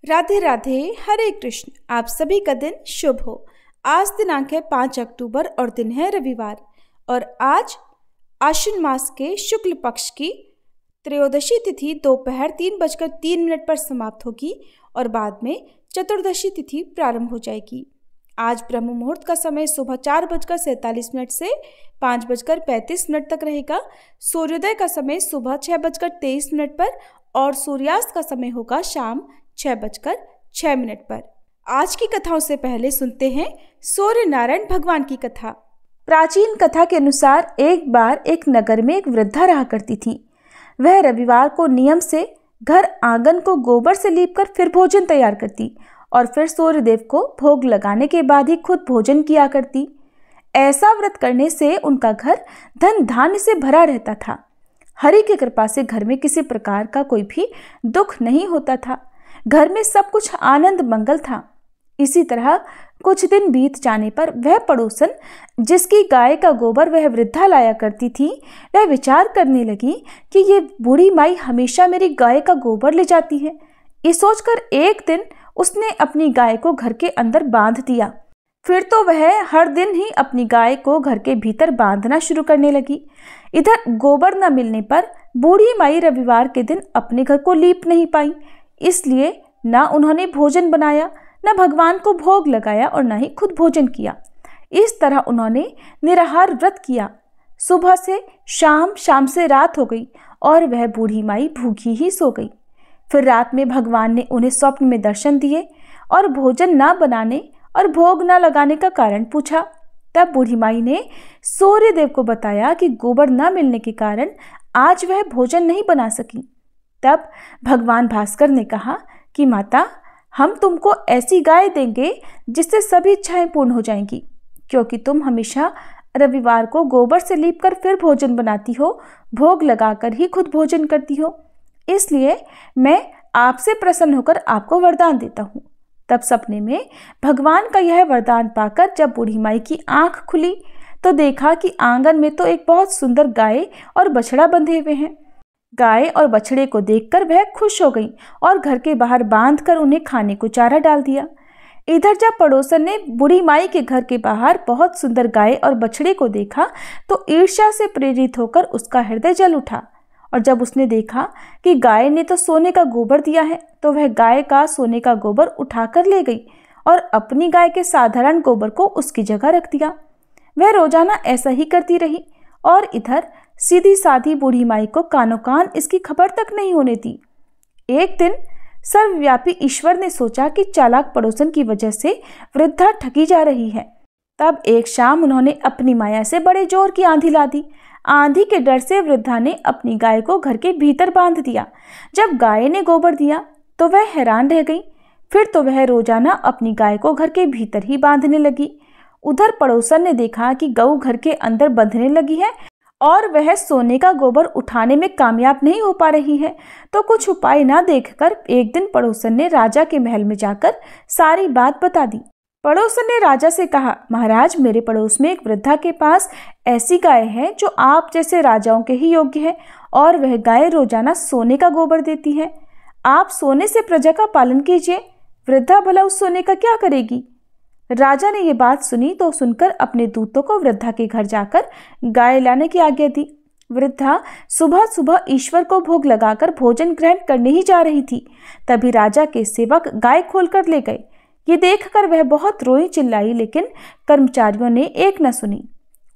राधे राधे, हरे कृष्ण। आप सभी का दिन शुभ हो। आज दिनांक है 5 अक्टूबर और दिन है रविवार। और आज आश्विन मास के शुक्ल पक्ष की त्रयोदशी तिथि दोपहर 3:03 पर समाप्त होगी और बाद में चतुर्दशी तिथि प्रारंभ हो जाएगी। आज ब्रह्म मुहूर्त का समय सुबह 4:47 से 5:35 तक रहेगा। सूर्योदय का समय सुबह 6:23 पर और सूर्यास्त का समय होगा शाम 6:06 पर। आज की कथाओं से पहले सुनते हैं सूर्य नारायण भगवान की कथा। प्राचीन कथा के अनुसार एक बार एक नगर में एक वृद्धा रहा करती थी। वह रविवार को नियम से घर आंगन को गोबर से लीपकर फिर भोजन तैयार करती और फिर सूर्यदेव को भोग लगाने के बाद ही खुद भोजन किया करती। ऐसा व्रत करने से उनका घर धन धान्य से भरा रहता था। हरि की कृपा से घर में किसी प्रकार का कोई भी दुख नहीं होता था। घर में सब कुछ आनंद मंगल था। इसी तरह कुछ दिन बीत जाने पर वह पड़ोसन जिसकी गाय का गोबर वह वृद्धा लाया करती थी, वह विचार करने लगी कि ये बूढ़ी माई हमेशा मेरी गाय का गोबर ले जाती है। ये सोचकर एक दिन उसने अपनी गाय को घर के अंदर बांध दिया। फिर तो वह हर दिन ही अपनी गाय को घर के भीतर बांधना शुरू करने लगी। इधर गोबर न मिलने पर बूढ़ी माई रविवार के दिन अपने घर को लीप नहीं पाई, इसलिए न उन्होंने भोजन बनाया, न भगवान को भोग लगाया और न ही खुद भोजन किया। इस तरह उन्होंने निराहार व्रत किया। सुबह से शाम, शाम से रात हो गई और वह बूढ़ी माई भूखी ही सो गई। फिर रात में भगवान ने उन्हें स्वप्न में दर्शन दिए और भोजन न बनाने और भोग न लगाने का कारण पूछा। तब बूढ़ी माई ने सूर्यदेव को बताया कि गोबर न मिलने के कारण आज वह भोजन नहीं बना सकी। तब भगवान भास्कर ने कहा कि माता, हम तुमको ऐसी गाय देंगे जिससे सभी इच्छाएं पूर्ण हो जाएंगी, क्योंकि तुम हमेशा रविवार को गोबर से लीपकर फिर भोजन बनाती हो, भोग लगाकर ही खुद भोजन करती हो। इसलिए मैं आपसे प्रसन्न होकर आपको वरदान देता हूँ। तब सपने में भगवान का यह वरदान पाकर जब बूढ़ी माई की आंख खुली तो देखा कि आंगन में तो एक बहुत सुंदर गाय और बछड़ा बंधे हुए हैं। गाय और बछड़े को देखकर वह खुश हो गई और घर के बाहर बांधकर उन्हें खाने को चारा डाल दिया। इधर जब पड़ोसन ने बूढ़ी माई के घर के बाहर बहुत सुंदर गाय और बछड़े को देखा तो ईर्ष्या से प्रेरित होकर उसका हृदय जल उठा। और जब उसने देखा कि गाय ने तो सोने का गोबर दिया है, तो वह गाय का सोने का गोबर उठाकर ले गई और अपनी गाय के साधारण गोबर को उसकी जगह रख दिया। वह रोजाना ऐसा ही करती रही और इधर सीधी साधी बूढ़ी माई को कानों कान इसकी खबर तक नहीं होने दी। एक दिन सर्वव्यापी ईश्वर ने सोचा कि चालाक पड़ोसन की वजह से वृद्धा ठगी जा रही है। तब एक शाम उन्होंने अपनी माया से बड़े जोर की आंधी ला दी। आंधी के डर से वृद्धा ने अपनी गाय को घर के भीतर बांध दिया। जब गाय ने गोबर दिया तो वह हैरान रह गई। फिर तो वह रोजाना अपनी गाय को घर के भीतर ही बांधने लगी। उधर पड़ोसन ने देखा कि गऊ घर के अंदर बंधने लगी है और वह सोने का गोबर उठाने में कामयाब नहीं हो पा रही है, तो कुछ उपाय ना देखकर एक दिन पड़ोसन ने राजा के महल में जाकर सारी बात बता दी। पड़ोसन ने राजा से कहा, महाराज, मेरे पड़ोस में एक वृद्धा के पास ऐसी गाय है जो आप जैसे राजाओं के ही योग्य है और वह गाय रोजाना सोने का गोबर देती है। आप सोने से प्रजा का पालन कीजिए। वृद्धा भला उस सोने का क्या करेगी? राजा ने ये बात सुनी तो सुनकर अपने दूतों को वृद्धा के घर जाकर गाय लाने की आज्ञा दी। वृद्धा सुबह सुबह ईश्वर को भोग लगाकर भोजन ग्रहण करने ही जा रही थी। तभी राजा के सेवक गाय खोलकर ले गए। ये देखकर वह बहुत रोई चिल्लाई, लेकिन कर्मचारियों ने एक न सुनी।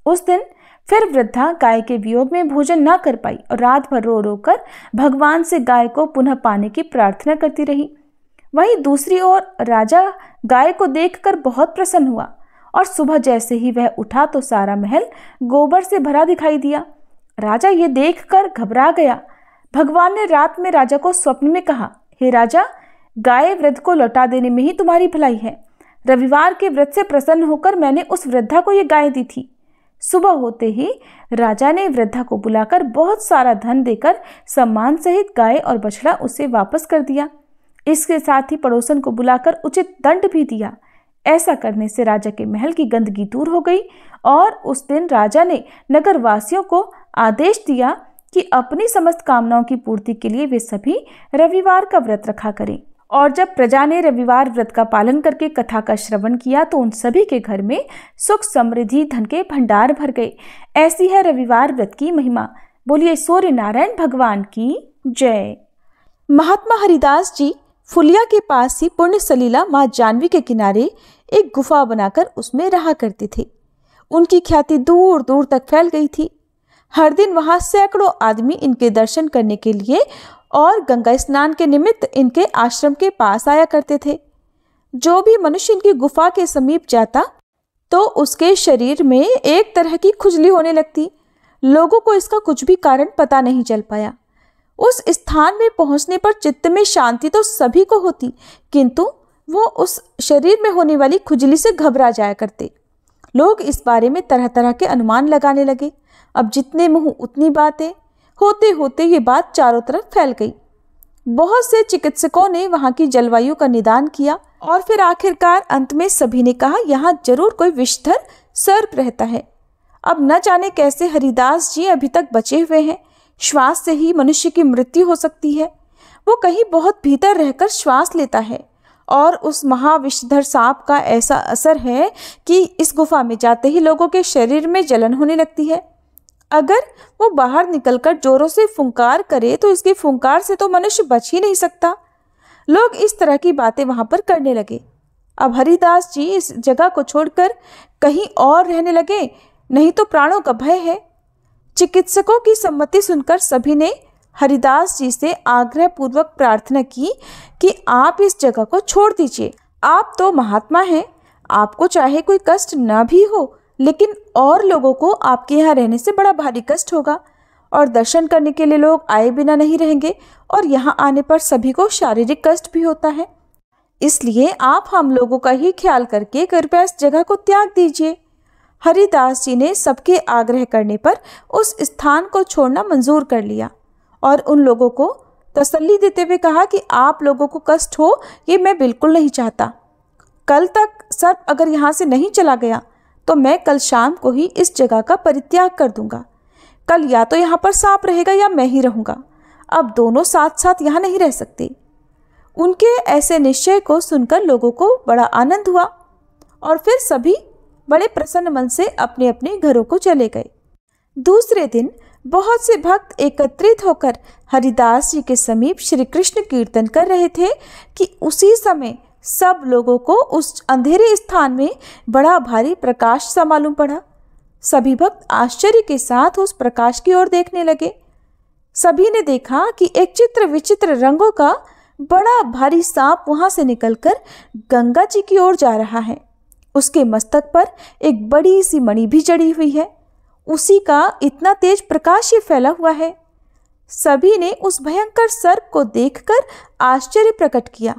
उस दिन फिर वृद्धा गाय के वियोग में भोजन न कर पाई और रात भर रो रो कर भगवान से गाय को पुनः पाने की प्रार्थना करती रही। वहीं दूसरी ओर राजा गाय को देखकर बहुत प्रसन्न हुआ और सुबह जैसे ही वह उठा तो सारा महल गोबर से भरा दिखाई दिया। राजा ये देखकर घबरा गया। भगवान ने रात में राजा को स्वप्न में कहा, हे राजा, गाय वृद्ध को लौटा देने में ही तुम्हारी भलाई है। रविवार के व्रत से प्रसन्न होकर मैंने उस वृद्धा को ये गाय दी थी। सुबह होते ही राजा ने वृद्धा को बुलाकर बहुत सारा धन देकर सम्मान सहित गाय और बछड़ा उसे वापस कर दिया। इसके साथ ही पड़ोसन को बुलाकर उचित दंड भी दिया। ऐसा करने से राजा के महल की गंदगी दूर हो गई और उस दिन राजा ने नगरवासियों को आदेश दिया कि अपनी समस्त कामनाओं की पूर्ति के लिए वे सभी रविवार का व्रत रखा करें और जब प्रजा ने रविवार व्रत का पालन करके कथा का श्रवण किया तो उन सभी के घर में सुख समृद्धि धन के भंडार भर गए। ऐसी है रविवार व्रत की महिमा। बोलिए सूर्य नारायण भगवान की जय। महात्मा हरिदास जी फुलिया के पास ही पुण्य सलीला माँ जानवी के किनारे एक गुफा बनाकर उसमें रहा करते थे। उनकी ख्याति दूर दूर तक फैल गई थी। हर दिन वहां सैकड़ों आदमी इनके दर्शन करने के लिए और गंगा स्नान के निमित्त इनके आश्रम के पास आया करते थे। जो भी मनुष्य इनकी गुफा के समीप जाता तो उसके शरीर में एक तरह की खुजली होने लगती। लोगों को इसका कुछ भी कारण पता नहीं चल पाया। उस स्थान में पहुंचने पर चित्त में शांति तो सभी को होती, किंतु वो उस शरीर में होने वाली खुजली से घबरा जाया करते। लोग इस बारे में तरह तरह के अनुमान लगाने लगे। अब जितने मुंह उतनी बातें, होते होते ये बात चारों तरफ फैल गई। बहुत से चिकित्सकों ने वहां की जलवायु का निदान किया और फिर आखिरकार अंत में सभी ने कहा यहाँ जरूर कोई विषधर सर्प रहता है। अब न जाने कैसे हरिदास जी अभी तक बचे हुए हैं। श्वास से ही मनुष्य की मृत्यु हो सकती है। वो कहीं बहुत भीतर रहकर श्वास लेता है और उस महाविषधर सांप का ऐसा असर है कि इस गुफा में जाते ही लोगों के शरीर में जलन होने लगती है। अगर वो बाहर निकलकर जोरों से फुंकार करे तो इसकी फुंकार से तो मनुष्य बच ही नहीं सकता। लोग इस तरह की बातें वहां पर करने लगे। अब हरिदास जी इस जगह को छोड़कर कहीं और रहने लगे, नहीं तो प्राणों का भय है। चिकित्सकों की सम्मति सुनकर सभी ने हरिदास जी से आग्रह पूर्वक प्रार्थना की कि आप इस जगह को छोड़ दीजिए। आप तो महात्मा हैं, आपको चाहे कोई कष्ट न भी हो, लेकिन और लोगों को आपके यहाँ रहने से बड़ा भारी कष्ट होगा और दर्शन करने के लिए लोग आए बिना नहीं रहेंगे और यहाँ आने पर सभी को शारीरिक कष्ट भी होता है। इसलिए आप हम लोगों का ही ख्याल करके कृपया इस जगह को त्याग दीजिए। हरिदास जी ने सबके आग्रह करने पर उस स्थान को छोड़ना मंजूर कर लिया और उन लोगों को तसल्ली देते हुए कहा कि आप लोगों को कष्ट हो ये मैं बिल्कुल नहीं चाहता। कल तक सर्प अगर यहाँ से नहीं चला गया तो मैं कल शाम को ही इस जगह का परित्याग कर दूंगा। कल या तो यहाँ पर सांप रहेगा या मैं ही रहूँगा। अब दोनों साथ साथ यहाँ नहीं रह सकते। उनके ऐसे निश्चय को सुनकर लोगों को बड़ा आनंद हुआ और फिर सभी बड़े प्रसन्न मन से अपने अपने घरों को चले गए। दूसरे दिन बहुत से भक्त एकत्रित होकर हरिदास जी के समीप श्री कृष्ण कीर्तन कर रहे थे कि उसी समय सब लोगों को उस अंधेरे स्थान में बड़ा भारी प्रकाश सा मालूम पड़ा। सभी भक्त आश्चर्य के साथ उस प्रकाश की ओर देखने लगे। सभी ने देखा कि एक चित्र विचित्र रंगों का बड़ा भारी सांप वहां से निकलकर गंगा जी की ओर जा रहा है। उसके मस्तक पर एक बड़ी सी मणि भी जड़ी हुई है। उसी का इतना तेज प्रकाश ये फैला हुआ है। सभी ने उस भयंकर सर्प को देखकर आश्चर्य प्रकट किया।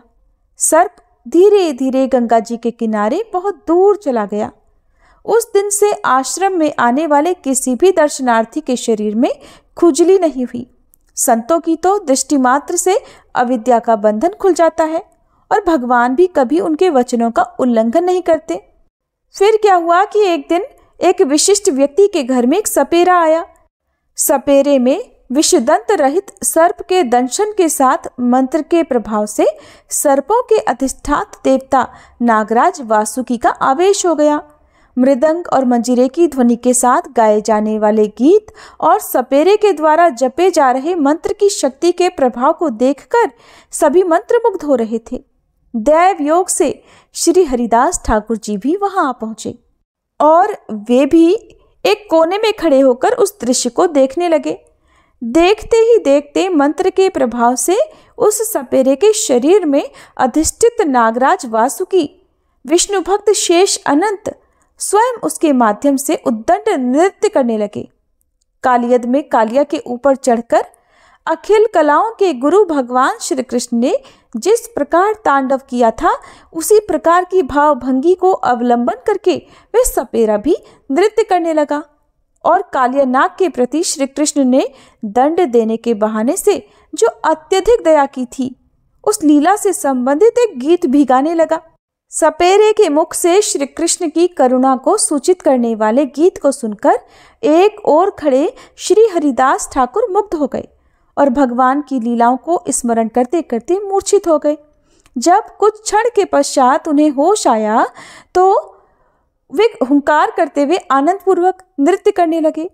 सर्प धीरे धीरे गंगा जी के किनारे बहुत दूर चला गया। उस दिन से आश्रम में आने वाले किसी भी दर्शनार्थी के शरीर में खुजली नहीं हुई। संतों की तो दृष्टि मात्र से अविद्या का बंधन खुल जाता है और भगवान भी कभी उनके वचनों का उल्लंघन नहीं करते। फिर क्या हुआ कि एक दिन एक विशिष्ट व्यक्ति के घर में एक सपेरा आया। सपेरे में विषदंत रहित सर्प के दंशन के साथ मंत्र के प्रभाव से सर्पों के अधिष्ठात देवता नागराज वासुकी का आवेश हो गया। मृदंग और मंजीरे की ध्वनि के साथ गाए जाने वाले गीत और सपेरे के द्वारा जपे जा रहे मंत्र की शक्ति के प्रभाव को देखकर सभी मंत्रमुग्ध हो रहे थे। दैव योग से श्री हरिदास ठाकुर जी भी वहां आ पहुंचे और वे भी एक कोने में खड़े होकर उस दृश्य को देखने लगे। देखते ही देखते मंत्र के प्रभाव से उस सपेरे के शरीर में अधिष्ठित नागराज वासुकी विष्णु भक्त शेष अनंत स्वयं उसके माध्यम से उद्दंड नृत्य करने लगे। कालियद में कालिया के ऊपर चढ़कर अखिल कलाओं के गुरु भगवान श्री कृष्ण ने जिस प्रकार तांडव किया था उसी प्रकार की भावभंगी को अवलंबन करके वह सपेरा भी नृत्य करने लगा और कालियानाग के प्रति श्री कृष्ण ने दंड देने के बहाने से जो अत्यधिक दया की थी उस लीला से संबंधित एक गीत भी गाने लगा। सपेरे के मुख से श्री कृष्ण की करुणा को सूचित करने वाले गीत को सुनकर एक ओर खड़े श्री हरिदास ठाकुर मुग्ध हो गए और भगवान की लीलाओं को स्मरण करते करते मूर्छित हो गए। जब कुछ क्षण के पश्चात उन्हें होश आया तो वे हुंकार करते हुए आनंद पूर्वक नृत्य करने लगे।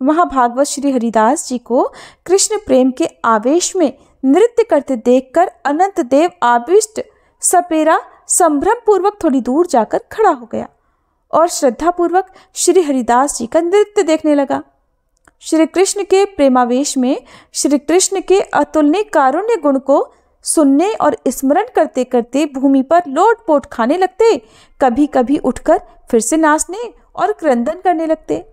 वहां भागवत श्री हरिदास जी को कृष्ण प्रेम के आवेश में नृत्य करते देखकर अनंत देव आविष्ट सपेरा संभ्रम पूर्वक थोड़ी दूर जाकर खड़ा हो गया और श्रद्धा पूर्वक श्री हरिदास जी का नृत्य देखने लगा। श्री कृष्ण के प्रेमावेश में श्री कृष्ण के अतुलनीय कारुण्य गुण को सुनने और स्मरण करते करते भूमि पर लोटपोट खाने लगते, कभी कभी उठकर फिर से नाचने और क्रंदन करने लगते।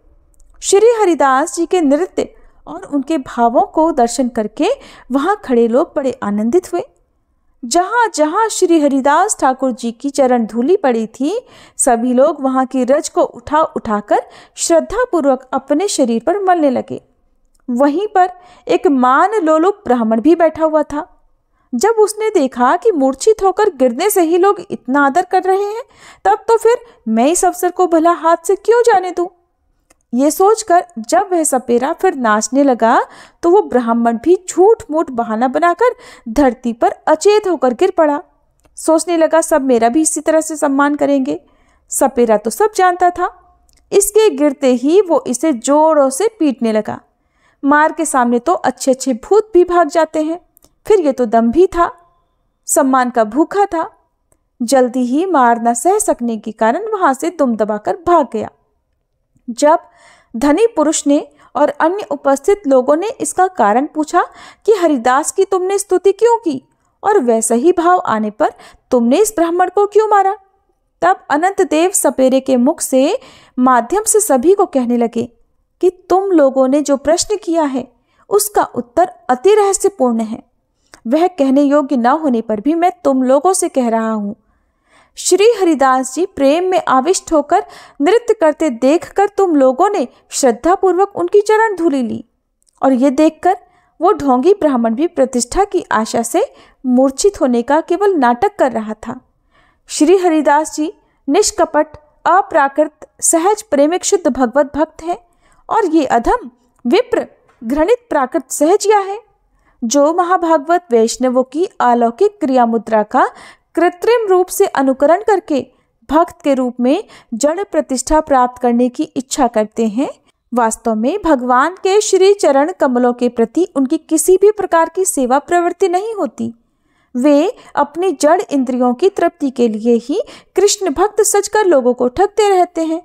श्री हरिदास जी के नृत्य और उनके भावों को दर्शन करके वहां खड़े लोग बड़े आनंदित हुए। जहां जहां श्री हरिदास ठाकुर जी की चरण धूलि पड़ी थी, सभी लोग वहां की रज को उठा उठाकर श्रद्धापूर्वक अपने शरीर पर मलने लगे। वहीं पर एक मान लोलुप ब्राह्मण भी बैठा हुआ था। जब उसने देखा कि मूर्छित होकर गिरने से ही लोग इतना आदर कर रहे हैं, तब तो फिर मैं इस अवसर को भला हाथ से क्यों जाने दूं? ये सोचकर जब वह सपेरा फिर नाचने लगा तो वो ब्राह्मण भी झूठ मूठ बहाना बनाकर धरती पर अचेत होकर गिर पड़ा। सोचने लगा सब मेरा भी इसी तरह से सम्मान करेंगे। सपेरा तो सब जानता था। इसके गिरते ही वो इसे जोरों से पीटने लगा। मार के सामने तो अच्छे अच्छे भूत भी भाग जाते हैं, फिर ये तो दम्भी था, सम्मान का भूखा था। जल्दी ही मार न सह सकने के कारण वहां से दुम दबाकर भाग गया। जब धनी पुरुष ने और अन्य उपस्थित लोगों ने इसका कारण पूछा कि हरिदास की तुमने स्तुति क्यों की और वैसा ही भाव आने पर तुमने इस ब्राह्मण को क्यों मारा, तब अनंत देव सपेरे के मुख से माध्यम से सभी को कहने लगे कि तुम लोगों ने जो प्रश्न किया है उसका उत्तर अति रहस्यपूर्ण है। वह कहने योग्य न होने पर भी मैं तुम लोगों से कह रहा हूं। श्री हरिदास जी प्रेम में आविष्ट होकर नृत्य करते देखकर तुम लोगों ने श्रद्धापूर्वक उनकी चरण धूलि ली और ये देखकर वो ढोंगी ब्राह्मण भी प्रतिष्ठा की आशा से मूर्छित होने का केवल नाटक कर रहा था। श्री हरिदास जी निष्कपट, अप्राकृत, सहज, प्रेमिक, शुद्ध भगवत भक्त है और ये अधम, विप्र, घृणित प्राकृत सहजिया है जो महाभागवत वैष्णवों की अलौकिक क्रिया मुद्रा का कृत्रिम रूप से अनुकरण करके भक्त के रूप में जड़ प्रतिष्ठा प्राप्त करने की इच्छा करते हैं। वास्तव में भगवान के श्री चरण कमलों के प्रति उनकी किसी भी प्रकार की सेवा प्रवृत्ति नहीं होती। वे अपनी जड़ इंद्रियों की तृप्ति के लिए ही कृष्ण भक्त सजकर लोगों को ठगते रहते हैं।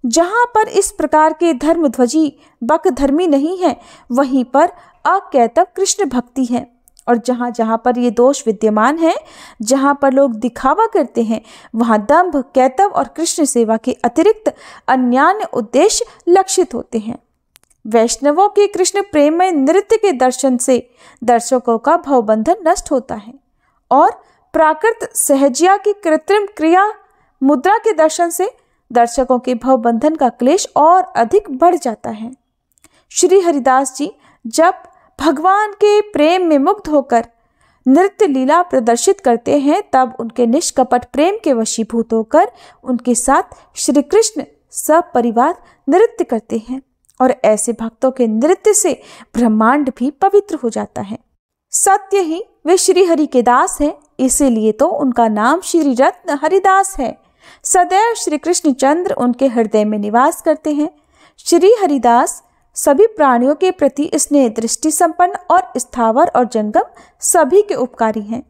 जहां पर इस प्रकार के धर्मध्वजी बक धर्मी नहीं है, वहीं पर अकैतव कृष्ण भक्ति है। और जहां जहां पर ये दोष विद्यमान है, जहां पर लोग दिखावा करते हैं, वहां दंभ, कैतव और कृष्ण सेवा के अतिरिक्त अन्य उद्देश्य लक्षित होते हैं। वैष्णवों के कृष्ण प्रेम में नृत्य के दर्शन से दर्शकों का भवबंधन नष्ट होता है और प्राकृत सहजिया की कृत्रिम क्रिया मुद्रा के दर्शन से दर्शकों के भवबंधन का क्लेश और अधिक बढ़ जाता है। श्री हरिदास जी जब भगवान के प्रेम में मुग्ध होकर नृत्य लीला प्रदर्शित करते हैं, तब उनके निष्कपट प्रेम के वशीभूत होकर उनके साथ श्री कृष्ण सब परिवार नृत्य करते हैं और ऐसे भक्तों के नृत्य से ब्रह्मांड भी पवित्र हो जाता है। सत्य ही वे श्री हरि के दास हैं, इसीलिए तो उनका नाम श्री रत्न हरिदास है। सदैव श्री कृष्ण चंद्र उनके हृदय में निवास करते हैं। श्री हरिदास सभी प्राणियों के प्रति स्नेह दृष्टि संपन्न और स्थावर और जंगम सभी के उपकारी हैं।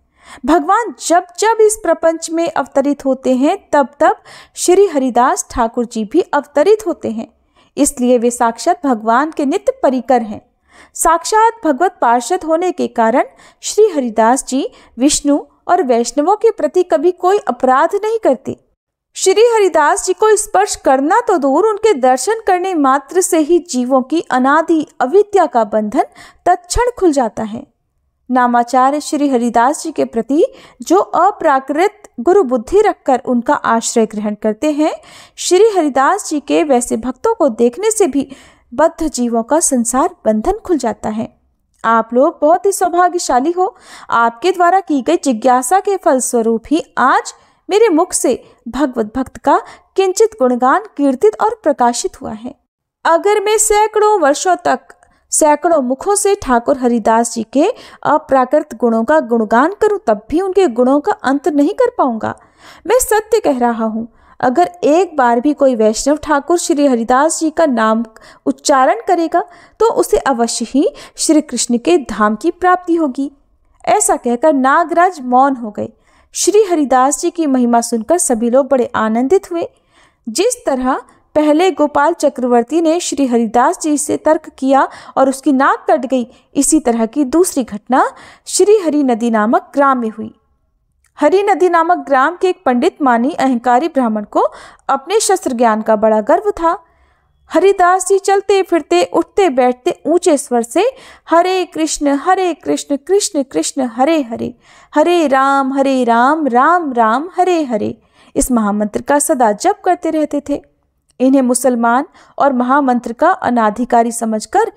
भगवान जब जब इस प्रपंच में अवतरित होते हैं, तब तब श्री हरिदास ठाकुर जी भी अवतरित होते हैं। इसलिए वे साक्षात भगवान के नित्य परिकर हैं। साक्षात भगवत पार्षद होने के कारण श्री हरिदास जी विष्णु और वैष्णवों के प्रति कभी कोई अपराध नहीं करते। श्री हरिदास जी को स्पर्श करना तो दूर, उनके दर्शन करने मात्र से ही जीवों की अनादि अविद्या का बंधन तत्क्षण खुल जाता है। नामाचार्य श्री हरिदास जी के प्रति जो अप्राकृत गुरु बुद्धि रखकर उनका आश्रय ग्रहण करते हैं, श्री हरिदास जी के वैसे भक्तों को देखने से भी बद्ध जीवों का संसार बंधन खुल जाता है। आप लोग बहुत ही सौभाग्यशाली हो। आपके द्वारा की गई जिज्ञासा के फलस्वरूप ही आज मेरे मुख से भगवत भक्त का किंचित गुणगान कीर्तित और प्रकाशित हुआ है। अगर मैं सैकड़ों वर्षों तक सैकड़ों मुखों से ठाकुर हरिदास जी के अप्राकृत गुणों का गुणगान करूं तब भी उनके गुणों का अंत नहीं कर पाऊंगा। मैं सत्य कह रहा हूं, अगर एक बार भी कोई वैष्णव ठाकुर श्री हरिदास जी का नाम उच्चारण करेगा तो उसे अवश्य ही श्री कृष्ण के धाम की प्राप्ति होगी। ऐसा कहकर नागराज मौन हो गए। श्री हरिदास जी की महिमा सुनकर सभी लोग बड़े आनंदित हुए। जिस तरह पहले गोपाल चक्रवर्ती ने श्री हरिदास जी से तर्क किया और उसकी नाक कट गई, इसी तरह की दूसरी घटना श्री हरि नदी नामक ग्राम में हुई। हरि नदी नामक ग्राम के एक पंडित मानी अहंकारी ब्राह्मण को अपने शस्त्र ज्ञान का बड़ा गर्व था। हरिदास जी चलते फिरते उठते बैठते ऊंचे स्वर से हरे कृष्ण कृष्ण कृष्ण हरे हरे, हरे राम राम राम हरे हरे, इस महामंत्र का सदा जप करते रहते थे। इन्हें मुसलमान और महामंत्र का अनाधिकारी समझकर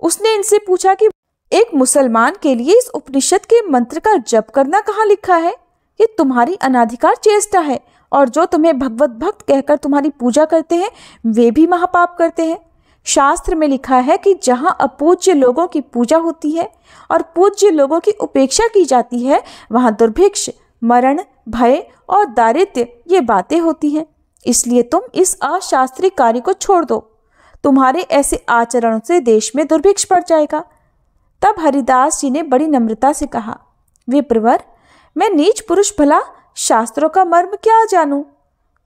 उसने इनसे पूछा कि एक मुसलमान के लिए इस उपनिषद के मंत्र का जप करना कहाँ लिखा है? ये तुम्हारी अनाधिकार चेष्टा है, और जो तुम्हें भगवत भक्त कहकर तुम्हारी पूजा करते हैं वे भी महापाप करते हैं। शास्त्र में लिखा है कि जहाँ अपूज्य लोगों की पूजा होती है और पूज्य लोगों की उपेक्षा की जाती है, वहाँ दुर्भिक्ष, मरण, भय और दारिद्र्य ये बातें होती हैं। इसलिए तुम इस अशास्त्रीय कार्य को छोड़ दो। तुम्हारे ऐसे आचरणों से देश में दुर्भिक्ष बढ़ जाएगा। तब हरिदास जी ने बड़ी नम्रता से कहा, विप्रवर, मैं नीच पुरुष भला शास्त्रों का मर्म क्या जानूं,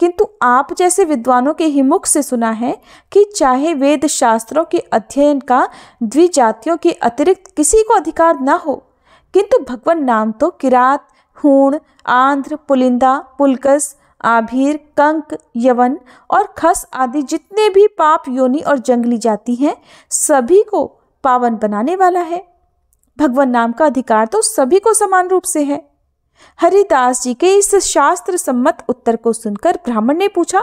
किंतु आप जैसे विद्वानों के ही मुख से सुना है कि चाहे वेद शास्त्रों के अध्ययन का द्विजातियों के अतिरिक्त किसी को अधिकार न हो, किंतु भगवान नाम तो किरात, हूण, आंध्र, पुलिंदा, पुलकस, आभीर, कंक, यवन और खस आदि जितने भी पाप योनि और जंगली जाति हैं, सभी को पावन बनाने वाला है। भगवान नाम का अधिकार तो सभी को समान रूप से है। हरिदास जी के इस शास्त्र सम्मत उत्तर को सुनकर ब्राह्मण ने पूछा,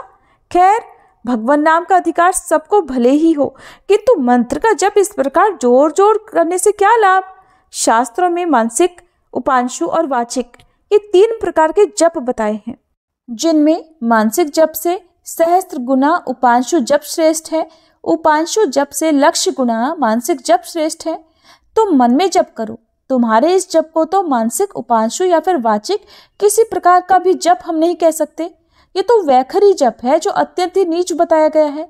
खैर भगवान नाम का अधिकार सबको भले ही हो, किंतु मंत्र का जप इस प्रकार जोर जोर करने से क्या लाभ? शास्त्रों में मानसिक, उपांशु और वाचिक ये 3 प्रकार के जप बताए हैं, जिनमें मानसिक जप से सहस्त्र गुना उपांशु जप श्रेष्ठ है, उपांशु जप से लक्ष्य गुना मानसिक जप श्रेष्ठ है। तुम मन में जप करो। तुम्हारे इस जप को तो मानसिक, उपांशु या फिर वाचिक किसी प्रकार का भी जप हम नहीं कह सकते। ये तो वैखरी जप है जो अत्यंत ही नीच बताया गया है।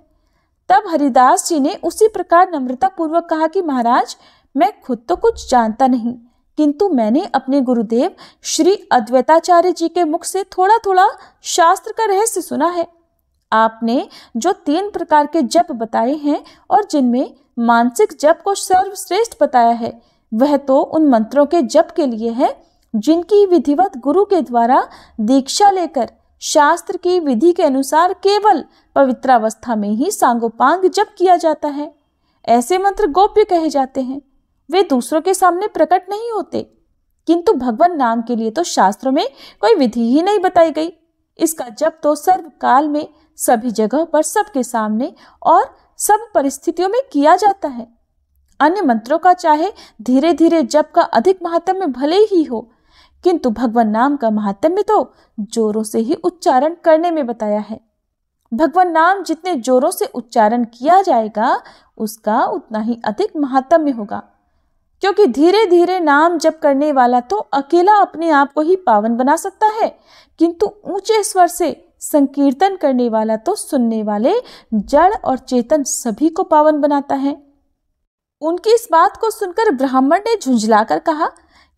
तब हरिदास जी ने उसी प्रकार नम्रता पूर्वक कहा कि महाराज, मैं खुद तो कुछ जानता नहीं, किंतु मैंने अपने गुरुदेव श्री अद्वैताचार्य जी के मुख से थोड़ा थोड़ा शास्त्र का रहस्य सुना है। आपने जो 3 प्रकार के जप बताए हैं और जिनमें मानसिक जप को सर्वश्रेष्ठ बताया है, वह तो उन मंत्रों के जप के लिए है जिनकी विधिवत गुरु के द्वारा दीक्षा लेकर शास्त्र की विधि के अनुसार केवल पवित्रावस्था में ही सांगोपांग जप किया जाता है। ऐसे मंत्र गोप्य कहे जाते हैं, वे दूसरों के सामने प्रकट नहीं होते। किंतु भगवान नाम के लिए तो शास्त्रों में कोई विधि ही नहीं बताई गई। इसका जप तो सर्वकाल में, सभी जगह पर, सबके सामने और सब परिस्थितियों में किया जाता है। अन्य मंत्रों का चाहे धीरे धीरे जप का अधिक महात्म्य भले ही हो, किंतु भगवान नाम का महात्म्य तो जोरों से ही उच्चारण करने में बताया है। भगवान नाम जितने जोरों से उच्चारण किया जाएगा उसका उतना ही अधिक महात्म्य होगा, क्योंकि धीरे धीरे नाम जप करने वाला तो अकेला अपने आप को ही पावन बना सकता है, किंतु ऊंचे स्वर से संकीर्तन करने वाला तो सुनने वाले जड़ और चेतन सभी को पावन बनाता है। उनकी इस बात को सुनकर ब्राह्मण ने झुंझलाकर कहा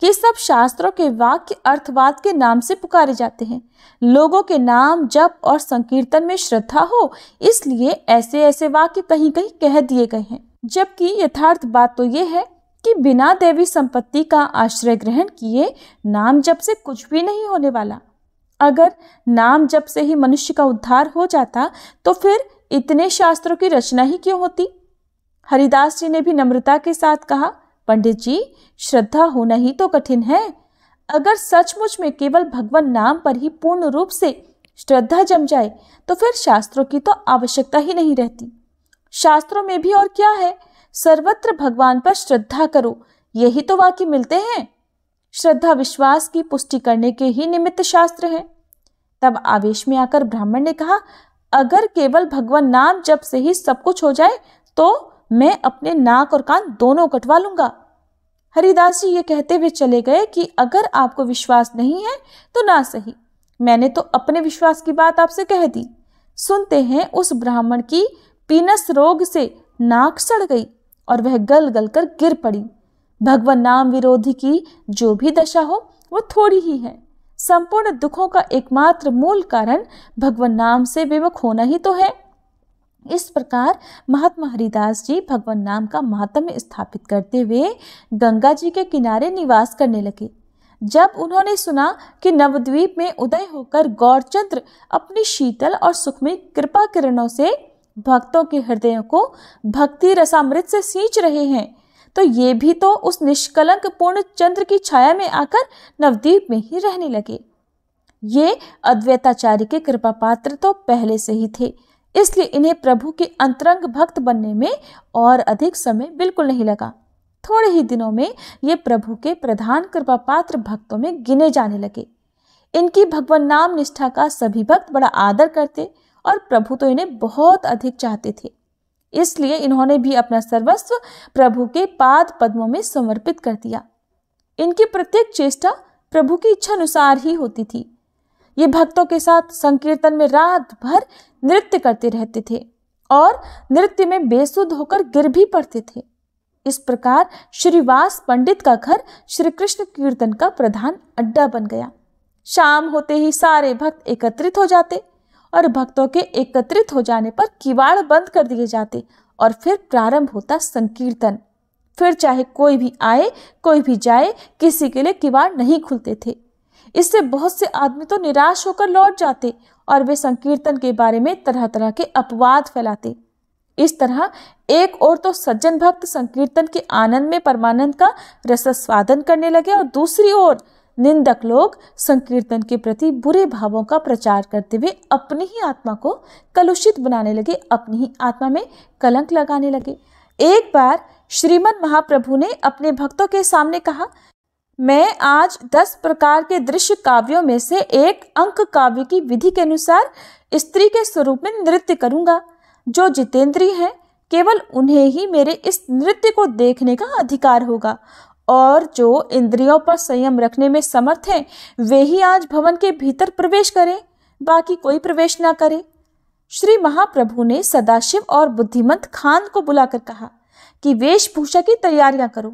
कि सब शास्त्रों के वाक्य अर्थवाद के नाम से पुकारे जाते हैं। लोगों के नाम जप और संकीर्तन में श्रद्धा हो, इसलिए ऐसे ऐसे वाक्य कहीं कहीं कह दिए गए हैं, जबकि यथार्थ बात तो ये है कि बिना दैवी संपत्ति का आश्रय ग्रहण किए नाम जप से कुछ भी नहीं होने वाला। अगर नाम जप से ही मनुष्य का उद्धार हो जाता तो फिर इतने शास्त्रों की रचना ही क्यों होती? हरिदास जी ने भी नम्रता के साथ कहा, पंडित जी, श्रद्धा होना ही तो कठिन है। अगर सचमुच में केवल भगवान नाम पर ही पूर्ण रूप से श्रद्धा जम जाए तो फिर शास्त्रों की तो आवश्यकता ही नहीं रहती। शास्त्रों में भी और क्या है, सर्वत्र भगवान पर श्रद्धा करो, यही तो वाक्य मिलते हैं। श्रद्धा विश्वास की पुष्टि करने के ही निमित्त शास्त्र हैं। तब आवेश में आकर ब्राह्मण ने कहा, अगर केवल भगवान नाम जप से ही सब कुछ हो जाए तो मैं अपने नाक और कान दोनों कटवा लूंगा। हरिदास जी ये कहते हुए चले गए कि अगर आपको विश्वास नहीं है तो ना सही, मैंने तो अपने विश्वास की बात आपसे कह दी। सुनते हैं उस ब्राह्मण की पीनस रोग से नाक सड़ गई और वह गल गल कर गिर पड़ी। भगवान नाम विरोधी की जो भी दशा हो वो थोड़ी ही है। संपूर्ण दुखों का एकमात्र मूल कारण भगवान नाम से विमुख होना ही तो है। इस प्रकार महात्मा हरिदास जी भगवान नाम का महात्म्य स्थापित करते हुए गंगा जी के किनारे निवास करने लगे। जब उन्होंने सुना कि नवद्वीप में उदय होकर गौरचंद्र अपनी शीतल और सुखमय कृपा किरणों से भक्तों के हृदयों को भक्ति रसामृत से सींच रहे हैं, तो ये भी तो उस निष्कलंक पूर्ण चंद्र की छाया में आकर नवद्वीप में ही रहने लगे। ये अद्वैताचार्य के कृपा पात्र तो पहले से ही थे, इसलिए इन्हें प्रभु के अंतरंग भक्त बनने में और अधिक समय बिल्कुल नहीं लगा। थोड़े ही दिनों में ये प्रभु के प्रधान कृपा पात्र भक्तों में गिने जाने लगे। इनकी भगवान नाम निष्ठा का सभी भक्त बड़ा आदर करते और प्रभु तो इन्हें बहुत अधिक चाहते थे। इसलिए इन्होंने भी अपना सर्वस्व प्रभु के पाद पद्मों में समर्पित कर दिया। इनकी प्रत्येक चेष्टा प्रभु की इच्छा अनुसार ही होती थी। ये भक्तों के साथ संकीर्तन में रात भर नृत्य करते रहते थे और नृत्य में बेसुध होकर गिर भी पड़ते थे। इस प्रकार श्रीवास पंडित का घर श्री कृष्ण कीर्तन का प्रधान अड्डा बन गया। शाम होते ही सारे भक्त एकत्रित हो जाते और भक्तों के एकत्रित हो जाने पर किवाड़ बंद कर दिए जाते और फिर प्रारंभ होता संकीर्तन। फिर चाहे कोई भी आए कोई भी जाए, किसी के लिए किवाड़ नहीं खुलते थे। इससे बहुत से आदमी तो निराश होकर लौट जाते और वे संकीर्तन के बारे में तरह तरह के अपवाद फैलाते। इस तरह एक ओर तो सज्जन भक्त संकीर्तन के आनंद में परमानंद का रसस्वादन करने लगे और दूसरी ओर निंदक लोग संकीर्तन के प्रति बुरे भावों का प्रचार करते हुए अपनी ही आत्मा को कलुषित बनाने लगे, अपनी ही आत्मा में कलंक लगाने लगे। एक बार श्रीमन महाप्रभु ने अपने भक्तों के सामने कहा, मैं आज 10 प्रकार के दृश्य काव्यों में से एक अंक काव्य की विधि के अनुसार स्त्री के स्वरूप में नृत्य करूंगा। जो जितेंद्रिय हैं केवल उन्हें ही मेरे इस नृत्य को देखने का अधिकार होगा और जो इंद्रियों पर संयम रखने में समर्थ हैं वे ही आज भवन के भीतर प्रवेश करें, बाकी कोई प्रवेश ना करे। श्री महाप्रभु ने सदाशिव और बुद्धिमंत खान को बुलाकर कहा कि वेशभूषा की तैयारियां करो,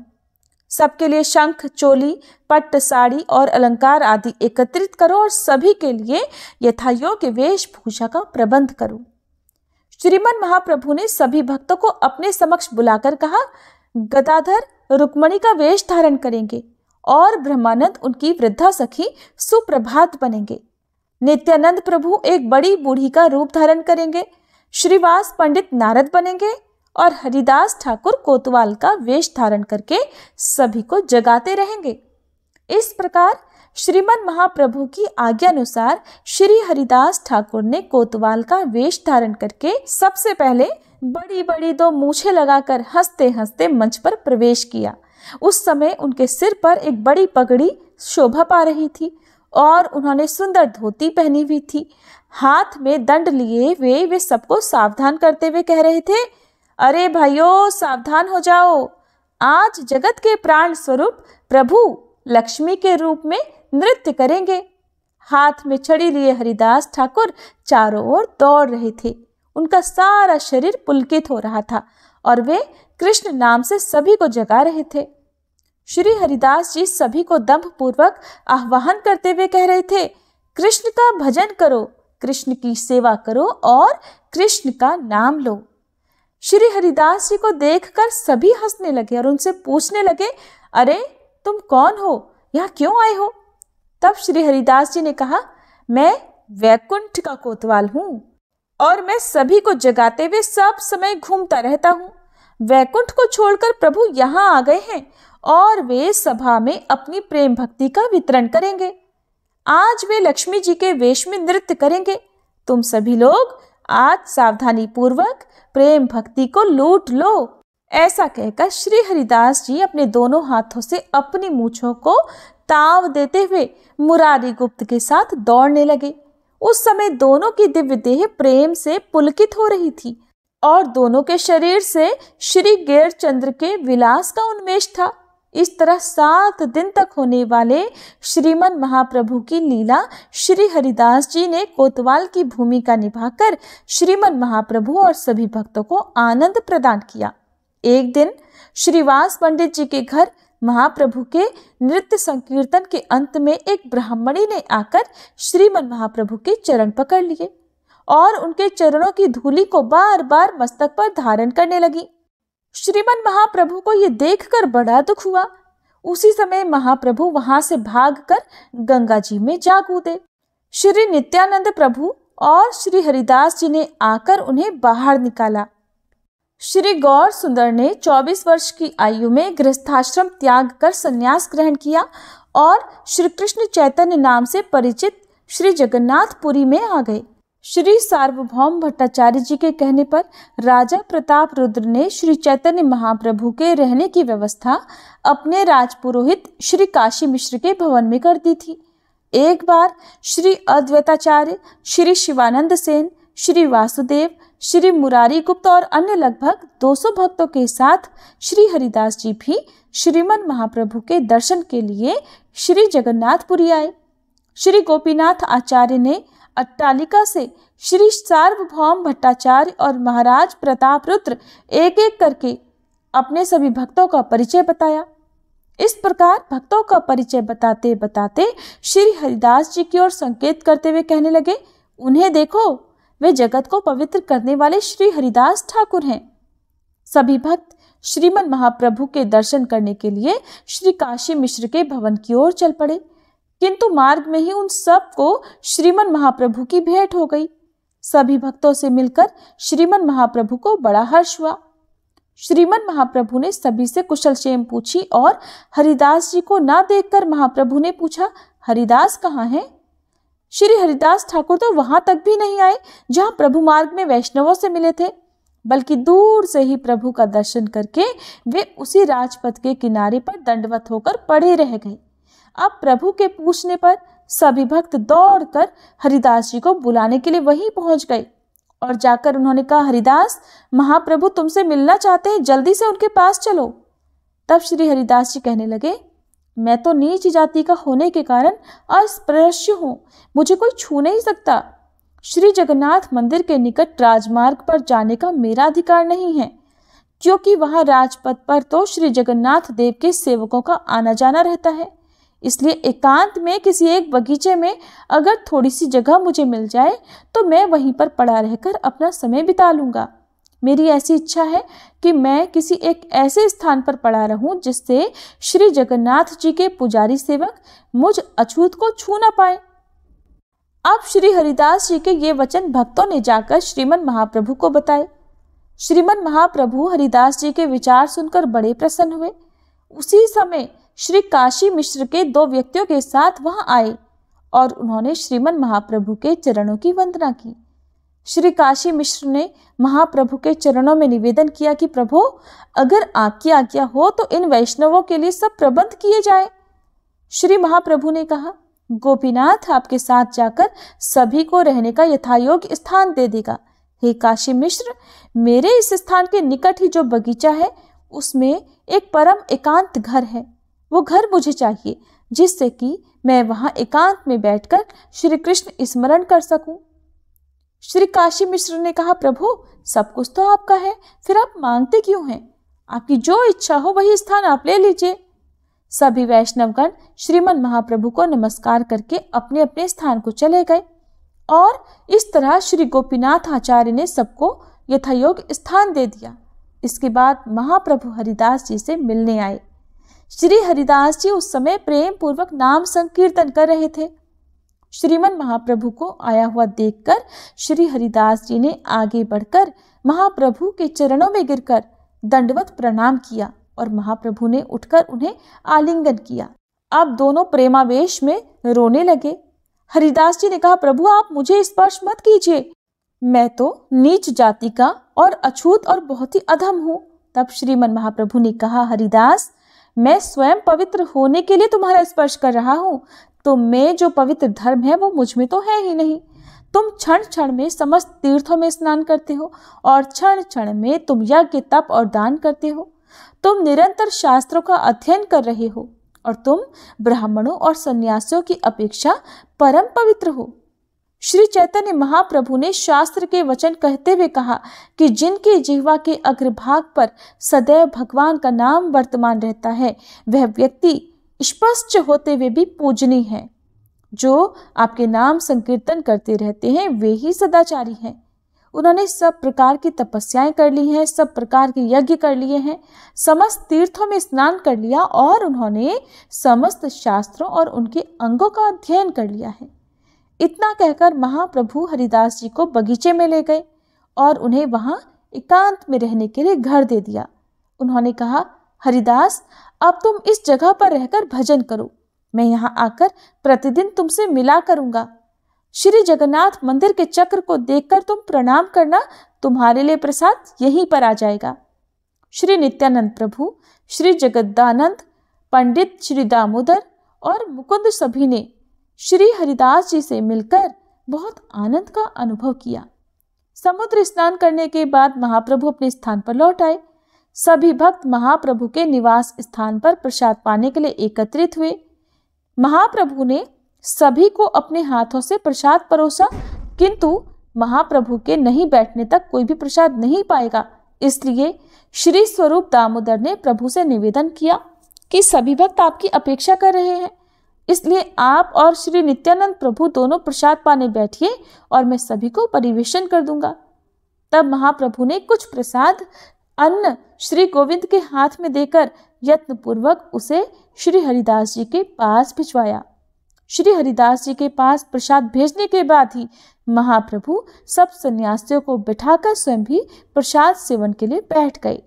सबके लिए शंख, चोली, पट्ट, साड़ी और अलंकार आदि एकत्रित करो और सभी के लिए यथायोग्य वेशभूषा का प्रबंध करो। श्रीमन महाप्रभु ने सभी भक्तों को अपने समक्ष बुलाकर कहा, गदाधर रुक्मणी का वेश धारण करेंगे और ब्रह्मानंद उनकी वृद्धा सखी सुप्रभात बनेंगे। नित्यानंद प्रभु एक बड़ी बूढ़ी का रूप धारण करेंगे। श्रीवास पंडित नारद बनेंगे और हरिदास ठाकुर कोतवाल का वेश धारण करके सभी को जगाते रहेंगे। इस प्रकार श्रीमन महाप्रभु की आज्ञा अनुसार श्री हरिदास ठाकुर ने कोतवाल का वेश धारण करके सबसे पहले बड़ी बड़ी 2 मूछें लगाकर हंसते हंसते मंच पर प्रवेश किया। उस समय उनके सिर पर एक बड़ी पगड़ी शोभा पा रही थी और उन्होंने सुंदर धोती पहनी हुई थी। हाथ में दंड लिए वे सबको सावधान करते हुए कह रहे थे, अरे भाइयों सावधान हो जाओ, आज जगत के प्राण स्वरूप प्रभु लक्ष्मी के रूप में नृत्य करेंगे। हाथ में छड़ी लिए हरिदास ठाकुर चारों ओर दौड़ रहे थे। उनका सारा शरीर पुलकित हो रहा था और वे कृष्ण नाम से सभी को जगा रहे थे। श्री हरिदास जी सभी को दंभ पूर्वक आह्वान करते हुए कह रहे थे, कृष्ण का भजन करो, कृष्ण की सेवा करो और कृष्ण का नाम लो। श्री हरिदास जी को देखकर सभी हंसने लगे और उनसे पूछने लगे, अरे तुम कौन हो, यहाँ क्यों आए हो? तब श्री हरिदास जी ने कहा, मैं वैकुंठ का कोतवाल हूँ और मैं सभी को जगाते हुए सब समय घूमता रहता हूँ। वैकुंठ को छोड़कर प्रभु यहाँ आ गए हैं और वे सभा में अपनी प्रेम भक्ति का वितरण करेंगे। आज वे लक्ष्मी जी के वेश में नृत्य करेंगे। तुम सभी लोग आज सावधानी पूर्वक प्रेम भक्ति को लूट लो। ऐसा कहकर श्री हरिदास जी अपने दोनों हाथों से अपनी मूंछों को ताव देते हुए मुरारी गुप्त के साथ दौड़ने लगे। उस समय दोनों की दिव्य देह प्रेम से पुलकित हो रही थी और दोनों के शरीर से श्री गैरचंद्र के विलास का उन्मेष था। इस तरह 7 दिन तक होने वाले श्रीमन महाप्रभु की लीला श्री हरिदास जी ने कोतवाल की भूमिका निभाकर श्रीमन महाप्रभु और सभी भक्तों को आनंद प्रदान किया। एक दिन श्रीवास पंडित जी के घर महाप्रभु के नृत्य संकीर्तन के अंत में एक ब्राह्मणी ने आकर श्रीमन महाप्रभु के चरण पकड़ लिए और उनके चरणों की धूलि को बार बार मस्तक पर धारण करने लगी। श्रीमन महाप्रभु को यह देखकर बड़ा दुख हुआ। उसी समय महाप्रभु वहां से भागकर गंगा जी में जा कूदे। श्री नित्यानंद प्रभु और श्री हरिदास जी ने आकर उन्हें बाहर निकाला। श्री गौर सुंदर ने 24 वर्ष की आयु में गृहस्थाश्रम त्याग कर संन्यास ग्रहण किया और श्री कृष्ण चैतन्य नाम से परिचित श्री जगन्नाथपुरी में आ गए। श्री सार्वभौम भट्टाचार्य जी के कहने पर राजा प्रताप रुद्र ने श्री चैतन्य महाप्रभु के रहने की व्यवस्था अपने राजपुरोहित श्री काशी मिश्र के भवन में कर दी थी। एक बार श्री अद्वैताचार्य, श्री शिवानंद सेन, श्री वासुदेव, श्री मुरारी गुप्त और अन्य लगभग 200 भक्तों के साथ श्री हरिदास जी भी श्रीमन महाप्रभु के दर्शन के लिए श्री जगन्नाथपुरी आए। श्री गोपीनाथ आचार्य ने अट्टालिका से श्री सार्वभौम भट्टाचार्य और महाराज प्रताप रुद्र एक एक करके अपने सभी भक्तों का परिचय बताया। इस प्रकार भक्तों का परिचय बताते बताते श्री हरिदास जी की ओर संकेत करते हुए कहने लगे, उन्हें देखो, वे जगत को पवित्र करने वाले श्री हरिदास ठाकुर हैं। सभी भक्त श्रीमन महाप्रभु के दर्शन करने के लिए श्री काशी मिश्र के भवन की ओर चल पड़े, किंतु मार्ग में ही उन सब को श्रीमन महाप्रभु की भेंट हो गई। सभी भक्तों से मिलकर श्रीमन महाप्रभु को बड़ा हर्ष हुआ। श्रीमन महाप्रभु ने सभी से कुशल क्षेम पूछी और हरिदास जी को ना देखकर महाप्रभु ने पूछा, हरिदास कहाँ हैं? श्री हरिदास ठाकुर तो वहां तक भी नहीं आए जहां प्रभु मार्ग में वैष्णवों से मिले थे, बल्कि दूर से ही प्रभु का दर्शन करके वे उसी राजपथ के किनारे पर दंडवत होकर पड़े रह गए। अब प्रभु के पूछने पर सभी भक्त दौड़कर हरिदास जी को बुलाने के लिए वहीं पहुंच गए और जाकर उन्होंने कहा, हरिदास, महाप्रभु तुमसे मिलना चाहते हैं, जल्दी से उनके पास चलो। तब श्री हरिदास जी कहने लगे, मैं तो नीच जाति का होने के कारण अस्पृश्य हूँ, मुझे कोई छू नहीं सकता। श्री जगन्नाथ मंदिर के निकट राजमार्ग पर जाने का मेरा अधिकार नहीं है, क्योंकि वहां राजपथ पर तो श्री जगन्नाथ देव के सेवकों का आना जाना रहता है। इसलिए एकांत में किसी एक बगीचे में अगर थोड़ी सी जगह मुझे मिल जाए तो मैं वहीं पर पड़ा रहकर अपना समय बिता लूँगा। मेरी ऐसी इच्छा है कि मैं किसी एक ऐसे स्थान पर पड़ा रहूं जिससे श्री जगन्नाथ जी के पुजारी सेवक मुझ अछूत को छू न पाए। अब श्री हरिदास जी के ये वचन भक्तों ने जाकर श्रीमन महाप्रभु को बताए। श्रीमन महाप्रभु हरिदास जी के विचार सुनकर बड़े प्रसन्न हुए। उसी समय श्री काशी मिश्र के 2 व्यक्तियों के साथ वहां आए और उन्होंने श्रीमन महाप्रभु के चरणों की वंदना की। श्री काशी मिश्र ने महाप्रभु के चरणों में निवेदन किया कि प्रभु, अगर आपकी आज्ञा हो तो इन वैष्णवों के लिए सब प्रबंध किए जाए। श्री महाप्रभु ने कहा, गोपीनाथ आपके साथ जाकर सभी को रहने का यथायोग्य स्थान दे देगा। हे काशी मिश्र, मेरे इस स्थान के निकट ही जो बगीचा है उसमें एक परम एकांत घर है। वो घर मुझे चाहिए जिससे कि मैं वहां एकांत में बैठकर श्री कृष्ण स्मरण कर सकूं। श्री काशी मिश्र ने कहा, प्रभु, सब कुछ तो आपका है, फिर आप मांगते क्यों हैं? आपकी जो इच्छा हो वही स्थान आप ले लीजिए। सभी वैष्णवगण श्रीमन महाप्रभु को नमस्कार करके अपने अपने स्थान को चले गए और इस तरह श्री गोपीनाथ आचार्य ने सबको यथायोग्य स्थान दे दिया। इसके बाद महाप्रभु हरिदास जी से मिलने आए। श्री हरिदास जी उस समय प्रेम पूर्वक नाम संकीर्तन कर रहे थे। श्रीमन महाप्रभु को आया हुआ देखकर श्री हरिदास जी ने आगे बढ़कर महाप्रभु के चरणों में गिरकर दंडवत प्रणाम किया और महाप्रभु ने उठकर उन्हें आलिंगन किया। अब दोनों प्रेमावेश में रोने लगे। हरिदास जी ने कहा, प्रभु, आप मुझे स्पर्श मत कीजिए, मैं तो नीच जाति का और अछूत और बहुत ही अधम हूँ। तब श्रीमन महाप्रभु ने कहा, हरिदास, मैं स्वयं पवित्र होने के लिए तुम्हारा स्पर्श कर रहा हूँ, तो मैं जो पवित्र धर्म है वो मुझ में तो है ही नहीं। तुम क्षण क्षण में समस्त तीर्थों में स्नान करते हो और क्षण क्षण में तुम यज्ञ, तप और दान करते हो। तुम निरंतर शास्त्रों का अध्ययन कर रहे हो और तुम ब्राह्मणों और सन्यासियों की अपेक्षा परम पवित्र हो। श्री चैतन्य महाप्रभु ने शास्त्र के वचन कहते हुए कहा कि जिनके जिह्वा के अग्रभाग पर सदैव भगवान का नाम वर्तमान रहता है, वह व्यक्ति स्पष्ट होते हुए भी पूजनीय है। जो आपके नाम संकीर्तन करते रहते हैं, वे ही सदाचारी हैं। उन्होंने सब प्रकार की तपस्याएं कर ली हैं, सब प्रकार के यज्ञ कर लिए हैं, समस्त तीर्थों में स्नान कर लिया और उन्होंने समस्त शास्त्रों और उनके अंगों का अध्ययन कर लिया है। इतना कहकर महाप्रभु हरिदास जी को बगीचे में ले गए और उन्हें वहां एकांत में रहने के लिए घर दे दिया। उन्होंने कहा, हरिदास, अब तुम इस जगह पर रहकर भजन करो। मैं यहाँ आकर प्रतिदिन तुमसे मिला करूंगा। श्री जगन्नाथ मंदिर के चक्र को देखकर तुम प्रणाम करना, तुम्हारे लिए प्रसाद यहीं पर आ जाएगा। श्री नित्यानंद प्रभु, श्री जगदानंद, पंडित श्री दामोदर और मुकुंद सभी ने श्री हरिदास जी से मिलकर बहुत आनंद का अनुभव किया। समुद्र स्नान करने के बाद महाप्रभु अपने स्थान पर लौट आए। सभी भक्त महाप्रभु के निवास स्थान पर प्रसाद पाने के लिए एकत्रित हुए। महाप्रभु ने सभी को अपने हाथों से प्रसाद परोसा, किंतु महाप्रभु के नहीं बैठने तक कोई भी प्रसाद नहीं पाएगा। इसलिए श्री स्वरूप दामोदर ने प्रभु से निवेदन किया कि सभी भक्त आपकी अपेक्षा कर रहे हैं, इसलिए आप और श्री नित्यानंद प्रभु दोनों प्रसाद पाने बैठिए और मैं सभी को परिवेशन कर दूंगा। तब महाप्रभु ने कुछ प्रसाद अन्न श्री गोविंद के हाथ में देकर यत्नपूर्वक उसे श्री हरिदास जी के पास भिजवाया। श्री हरिदास जी के पास प्रसाद भेजने के बाद ही महाप्रभु सब सन्यासियों को बिठाकर स्वयं भी प्रसाद सेवन के लिए बैठ गए।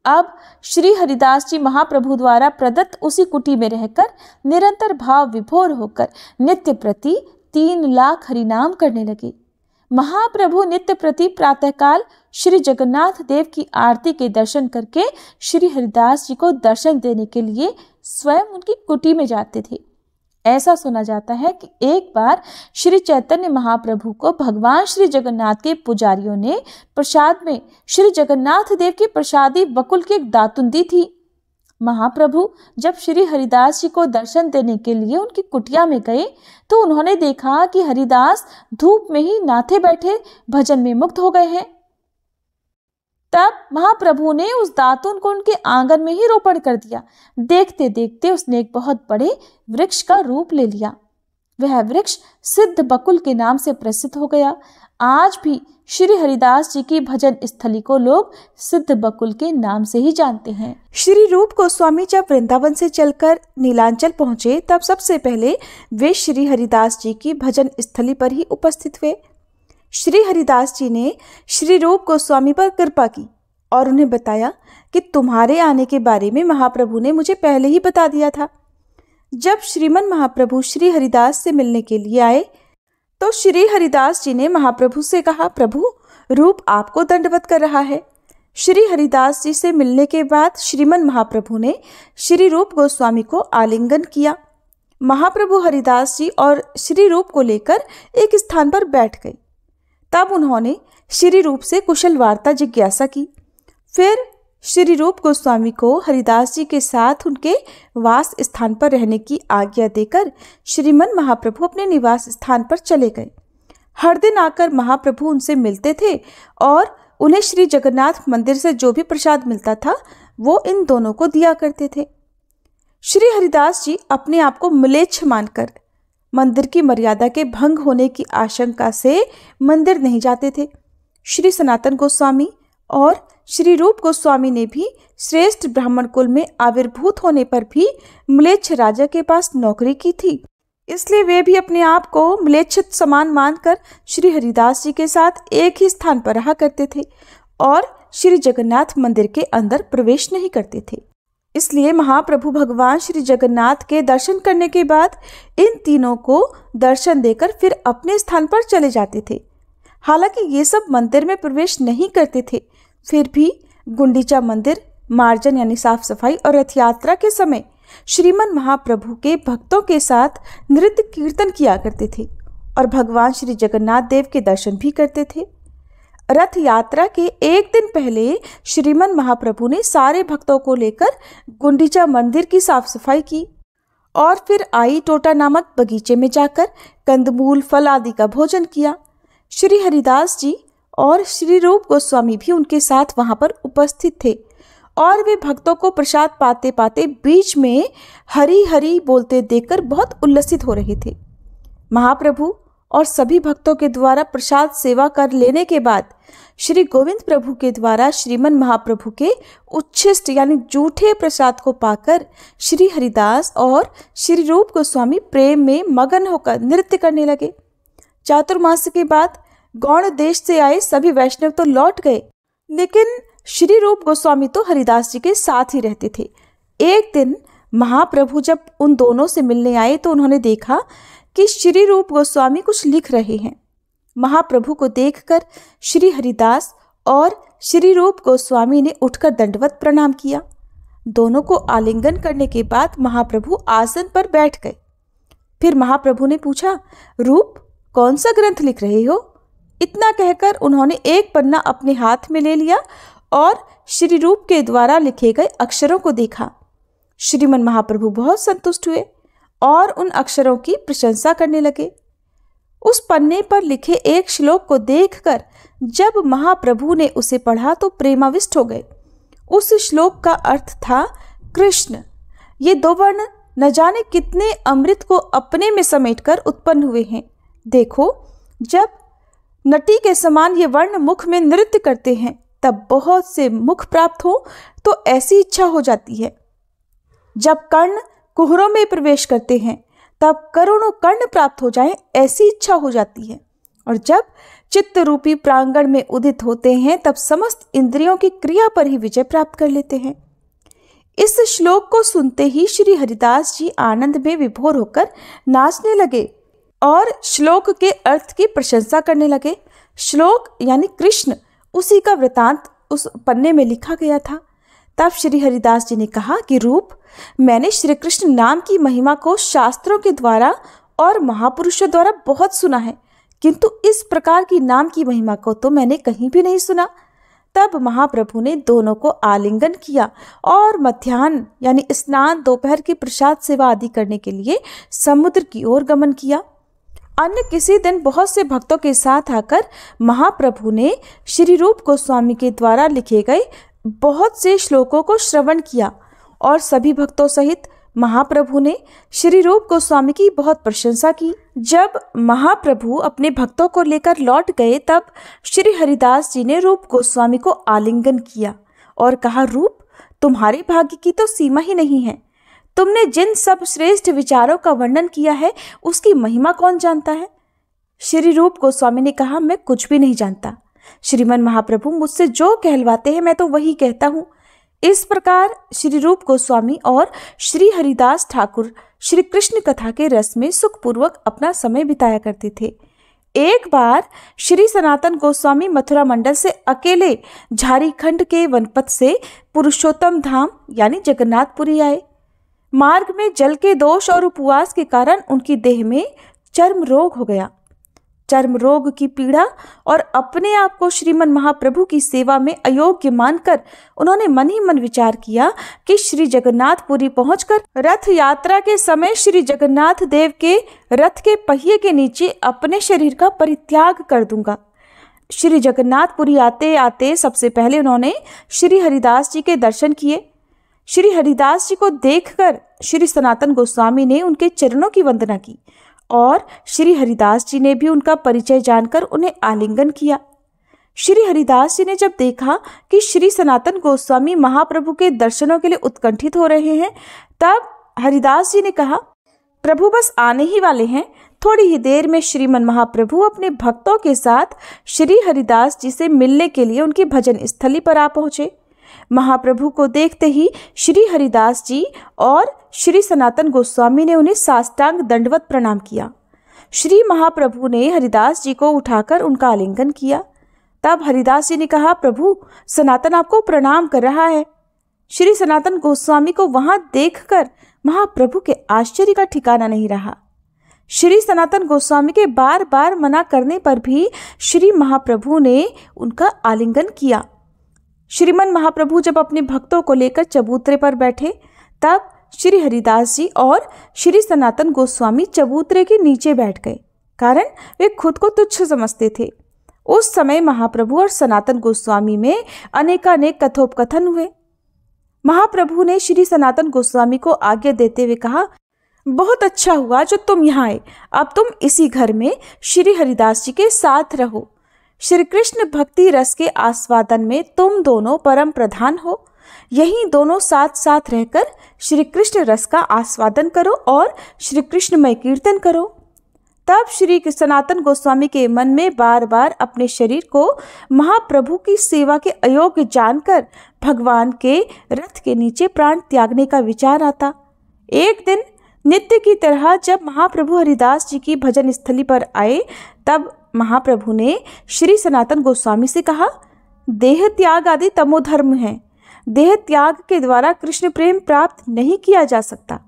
अब श्री हरिदास जी महाप्रभु द्वारा प्रदत्त उसी कुटी में रहकर निरंतर भाव विभोर होकर नित्य प्रति 3 लाख हरिनाम करने लगे। महाप्रभु नित्य प्रति प्रातःकाल श्री जगन्नाथ देव की आरती के दर्शन करके श्री हरिदास जी को दर्शन देने के लिए स्वयं उनकी कुटी में जाते थे। ऐसा सुना जाता है कि एक बार श्री चैतन्य महाप्रभु को भगवान श्री जगन्नाथ के पुजारियों ने प्रसाद में श्री जगन्नाथ देव की प्रसादी बकुल की एक दातुन दी थी। महाप्रभु जब श्री हरिदास जी को दर्शन देने के लिए उनकी कुटिया में गए तो उन्होंने देखा कि हरिदास धूप में ही नाथे बैठे भजन में मुक्त हो गए हैं। तब महाप्रभु ने उस दातुन को उनके आंगन में ही रोपण कर दिया। देखते देखते उसने एक बहुत बड़े वृक्ष का रूप ले लिया। वह वृक्ष सिद्ध बकुल के नाम से प्रसिद्ध हो गया। आज भी श्री हरिदास जी की भजन स्थली को लोग सिद्ध बकुल के नाम से ही जानते हैं। श्री रूप गोस्वामी जब वृंदावन से चलकर नीलांचल पहुंचे तब सबसे पहले वे श्री हरिदास जी की भजन स्थली पर ही उपस्थित हुए। श्री हरिदास जी ने श्री रूप गोस्वामी पर कृपा की और उन्हें बताया कि तुम्हारे आने के बारे में महाप्रभु ने मुझे पहले ही बता दिया था। जब श्रीमन महाप्रभु श्री हरिदास से मिलने के लिए आए तो श्री हरिदास जी ने महाप्रभु से कहा, प्रभु, रूप आपको दंडवत कर रहा है। श्री हरिदास जी से मिलने के बाद श्रीमन महाप्रभु ने श्री रूप गोस्वामी को आलिंगन किया। महाप्रभु हरिदास जी और श्री रूप को लेकर एक स्थान पर बैठ गए। तब उन्होंने श्री रूप से कुशल वार्ता जिज्ञासा की। फिर श्री रूप गोस्वामी को हरिदास जी के साथ उनके वास स्थान पर रहने की आज्ञा देकर श्रीमन महाप्रभु अपने निवास स्थान पर चले गए। हर दिन आकर महाप्रभु उनसे मिलते थे और उन्हें श्री जगन्नाथ मंदिर से जो भी प्रसाद मिलता था वो इन दोनों को दिया करते थे। श्री हरिदास जी अपने आप को म्लेच्छ मानकर मंदिर की मर्यादा के भंग होने की आशंका से मंदिर नहीं जाते थे। श्री सनातन गोस्वामी और श्री रूप गोस्वामी ने भी श्रेष्ठ ब्राह्मण कुल में आविर्भूत होने पर भी म्लेच्छ राजा के पास नौकरी की थी, इसलिए वे भी अपने आप को म्लेच्छित समान मानकर श्री हरिदास जी के साथ एक ही स्थान पर रहा करते थे और श्री जगन्नाथ मंदिर के अंदर प्रवेश नहीं करते थे। इसलिए महाप्रभु भगवान श्री जगन्नाथ के दर्शन करने के बाद इन तीनों को दर्शन देकर फिर अपने स्थान पर चले जाते थे। हालांकि ये सब मंदिर में प्रवेश नहीं करते थे, फिर भी गुंडीचा मंदिर मार्जन यानी साफ सफाई और रथ यात्रा के समय श्रीमन महाप्रभु के भक्तों के साथ नृत्य कीर्तन किया करते थे और भगवान श्री जगन्नाथ देव के दर्शन भी करते थे। रथ यात्रा के एक दिन पहले श्रीमन महाप्रभु ने सारे भक्तों को लेकर गुंडीचा मंदिर की साफ सफाई की और फिर आई टोटा नामक बगीचे में जाकर कंदमूल फल आदि का भोजन किया। श्री हरिदास जी और श्री रूप गोस्वामी भी उनके साथ वहां पर उपस्थित थे और वे भक्तों को प्रसाद पाते पाते बीच में हरि हरि बोलते देखकर बहुत उल्लसित हो रहे थे। महाप्रभु और सभी भक्तों के द्वारा प्रसाद सेवा कर लेने के बाद श्री गोविंद प्रभु के द्वारा श्रीमन महाप्रभु के उच्छिष्ट यानी जूठे प्रसाद को पाकर श्री हरिदास और श्री रूप गोस्वामी प्रेम में मगन होकर नृत्य करने लगे। चातुर्मास के बाद गौड़ देश से आए सभी वैष्णव तो लौट गए, लेकिन श्री रूप गोस्वामी तो हरिदास जी के साथ ही रहते थे। एक दिन महाप्रभु जब उन दोनों से मिलने आए तो उन्होंने देखा कि श्री रूप गोस्वामी कुछ लिख रहे हैं। महाप्रभु को देखकर श्री हरिदास और श्री रूप गोस्वामी ने उठकर दंडवत प्रणाम किया। दोनों को आलिंगन करने के बाद महाप्रभु आसन पर बैठ गए। फिर महाप्रभु ने पूछा, रूप कौन सा ग्रंथ लिख रहे हो? इतना कहकर उन्होंने एक पन्ना अपने हाथ में ले लिया और श्री रूप के द्वारा लिखे गए अक्षरों को देखा। श्रीमन महाप्रभु बहुत संतुष्ट हुए और उन अक्षरों की प्रशंसा करने लगे। उस पन्ने पर लिखे एक श्लोक को देखकर जब महाप्रभु ने उसे पढ़ा तो प्रेमाविष्ट हो गए। उस श्लोक का अर्थ था कृष्ण। ये दो वर्ण न जाने कितने अमृत को अपने में समेटकर उत्पन्न हुए हैं। देखो, जब नटी के समान ये वर्ण मुख में नृत्य करते हैं तब बहुत से मुख प्राप्त हो तो ऐसी इच्छा हो जाती है। जब कर्ण कुहरों में प्रवेश करते हैं तब करोड़ों कर्ण प्राप्त हो जाएं, ऐसी इच्छा हो जाती है। और जब चित्त रूपी प्रांगण में उदित होते हैं तब समस्त इंद्रियों की क्रिया पर ही विजय प्राप्त कर लेते हैं। इस श्लोक को सुनते ही श्री हरिदास जी आनंद में विभोर होकर नाचने लगे और श्लोक के अर्थ की प्रशंसा करने लगे। श्लोक यानी कृष्ण, उसी का वृतांत उस पन्ने में लिखा गया था। तब श्री हरिदास जी ने कहा कि रूप, मैंने श्री कृष्ण नाम की महिमा को शास्त्रों के द्वारा और महापुरुषों द्वारा बहुत सुना है, किंतु इस प्रकार की नाम की महिमा को तो मैंने कहीं भी नहीं सुना। तब महाप्रभु ने दोनों को आलिंगन किया और मध्याह्न यानी स्नान, दोपहर की प्रसाद सेवा आदि करने के लिए समुद्र की ओर गमन किया। अन्य किसी दिन बहुत से भक्तों के साथ आकर महाप्रभु ने श्री रूप गोस्वामी के द्वारा लिखे गए बहुत से श्लोकों को श्रवण किया और सभी भक्तों सहित महाप्रभु ने श्री रूप गोस्वामी की बहुत प्रशंसा की। जब महाप्रभु अपने भक्तों को लेकर लौट गए तब श्री हरिदास जी ने रूप गोस्वामी को आलिंगन किया और कहा, रूप, तुम्हारे भाग्य की तो सीमा ही नहीं है। तुमने जिन सब श्रेष्ठ विचारों का वर्णन किया है उसकी महिमा कौन जानता है? श्री रूप गोस्वामी ने कहा, मैं कुछ भी नहीं जानता। श्रीमन महाप्रभु मुझसे जो कहलवाते हैं मैं तो वही कहता हूँ। इस प्रकार श्री रूप गोस्वामी और श्री हरिदास ठाकुर श्री कृष्ण कथा के रस में सुखपूर्वक अपना समय बिताया करते थे। एक बार श्री सनातन गोस्वामी मथुरा मंडल से अकेले झारखंड के वनपथ से पुरुषोत्तम धाम यानी जगन्नाथपुरी आए। मार्ग में जल के दोष और उपवास के कारण उनकी देह में चर्म रोग हो गया। चर्म रोग की पीड़ा और अपने आप को श्रीमन महाप्रभु की सेवा में अयोग्य मानकर उन्होंने मन ही मन विचार किया कि श्री जगन्नाथपुरी पहुंचकर रथ यात्रा के समय श्री जगन्नाथ देव के रथ के पहिए के नीचे अपने शरीर का परित्याग कर दूंगा। श्री जगन्नाथपुरी आते आते सबसे पहले उन्होंने श्री हरिदास जी के दर्शन किए। श्री हरिदास जी को देखकर श्री सनातन गोस्वामी ने उनके चरणों की वंदना की और श्री हरिदास जी ने भी उनका परिचय जानकर उन्हें आलिंगन किया। श्री हरिदास जी ने जब देखा कि श्री सनातन गोस्वामी महाप्रभु के दर्शनों के लिए उत्कंठित हो रहे हैं तब हरिदास जी ने कहा, प्रभु बस आने ही वाले हैं। थोड़ी ही देर में श्रीमन महाप्रभु अपने भक्तों के साथ श्री हरिदास जी से मिलने के लिए उनकी भजन स्थली पर आ पहुंचे। महाप्रभु को देखते ही श्री हरिदास जी और श्री सनातन गोस्वामी ने उन्हें साष्टांग दंडवत प्रणाम किया। श्री महाप्रभु ने हरिदास जी को उठाकर उनका आलिंगन किया। तब हरिदास जी ने कहा, प्रभु, सनातन आपको प्रणाम कर रहा है। श्री सनातन गोस्वामी को वहां देखकर महाप्रभु के आश्चर्य का ठिकाना नहीं रहा। श्री सनातन गोस्वामी के बार बार मना करने पर भी श्री महाप्रभु ने उनका आलिंगन किया। श्रीमन महाप्रभु जब अपने भक्तों को लेकर चबूतरे पर बैठे तब श्री हरिदास जी और श्री सनातन गोस्वामी चबूतरे के नीचे बैठ गए, कारण वे खुद को तुच्छ समझते थे। उस समय महाप्रभु और सनातन गोस्वामी में अनेकानेक कथोपकथन हुए। महाप्रभु ने श्री सनातन गोस्वामी को आज्ञा देते हुए कहा, बहुत अच्छा हुआ जो तुम यहाँ आए। अब तुम इसी घर में श्री हरिदास जी के साथ रहो। श्री कृष्ण भक्ति रस के आस्वादन में तुम दोनों परम प्रधान हो। यही दोनों साथ साथ रहकर श्री कृष्ण रस का आस्वादन करो और श्री कृष्णमय कीर्तन करो। तब श्री सनातन गोस्वामी के मन में बार बार अपने शरीर को महाप्रभु की सेवा के अयोग्य जानकर भगवान के रथ के नीचे प्राण त्यागने का विचार आता। एक दिन नित्य की तरह जब महाप्रभु हरिदास जी की भजन स्थली पर आए तब महाप्रभु ने श्री सनातन गोस्वामी से कहा, देह त्याग आदि तमोधर्म है। देह त्याग के द्वारा कृष्ण प्रेम प्राप्त नहीं किया जा सकता,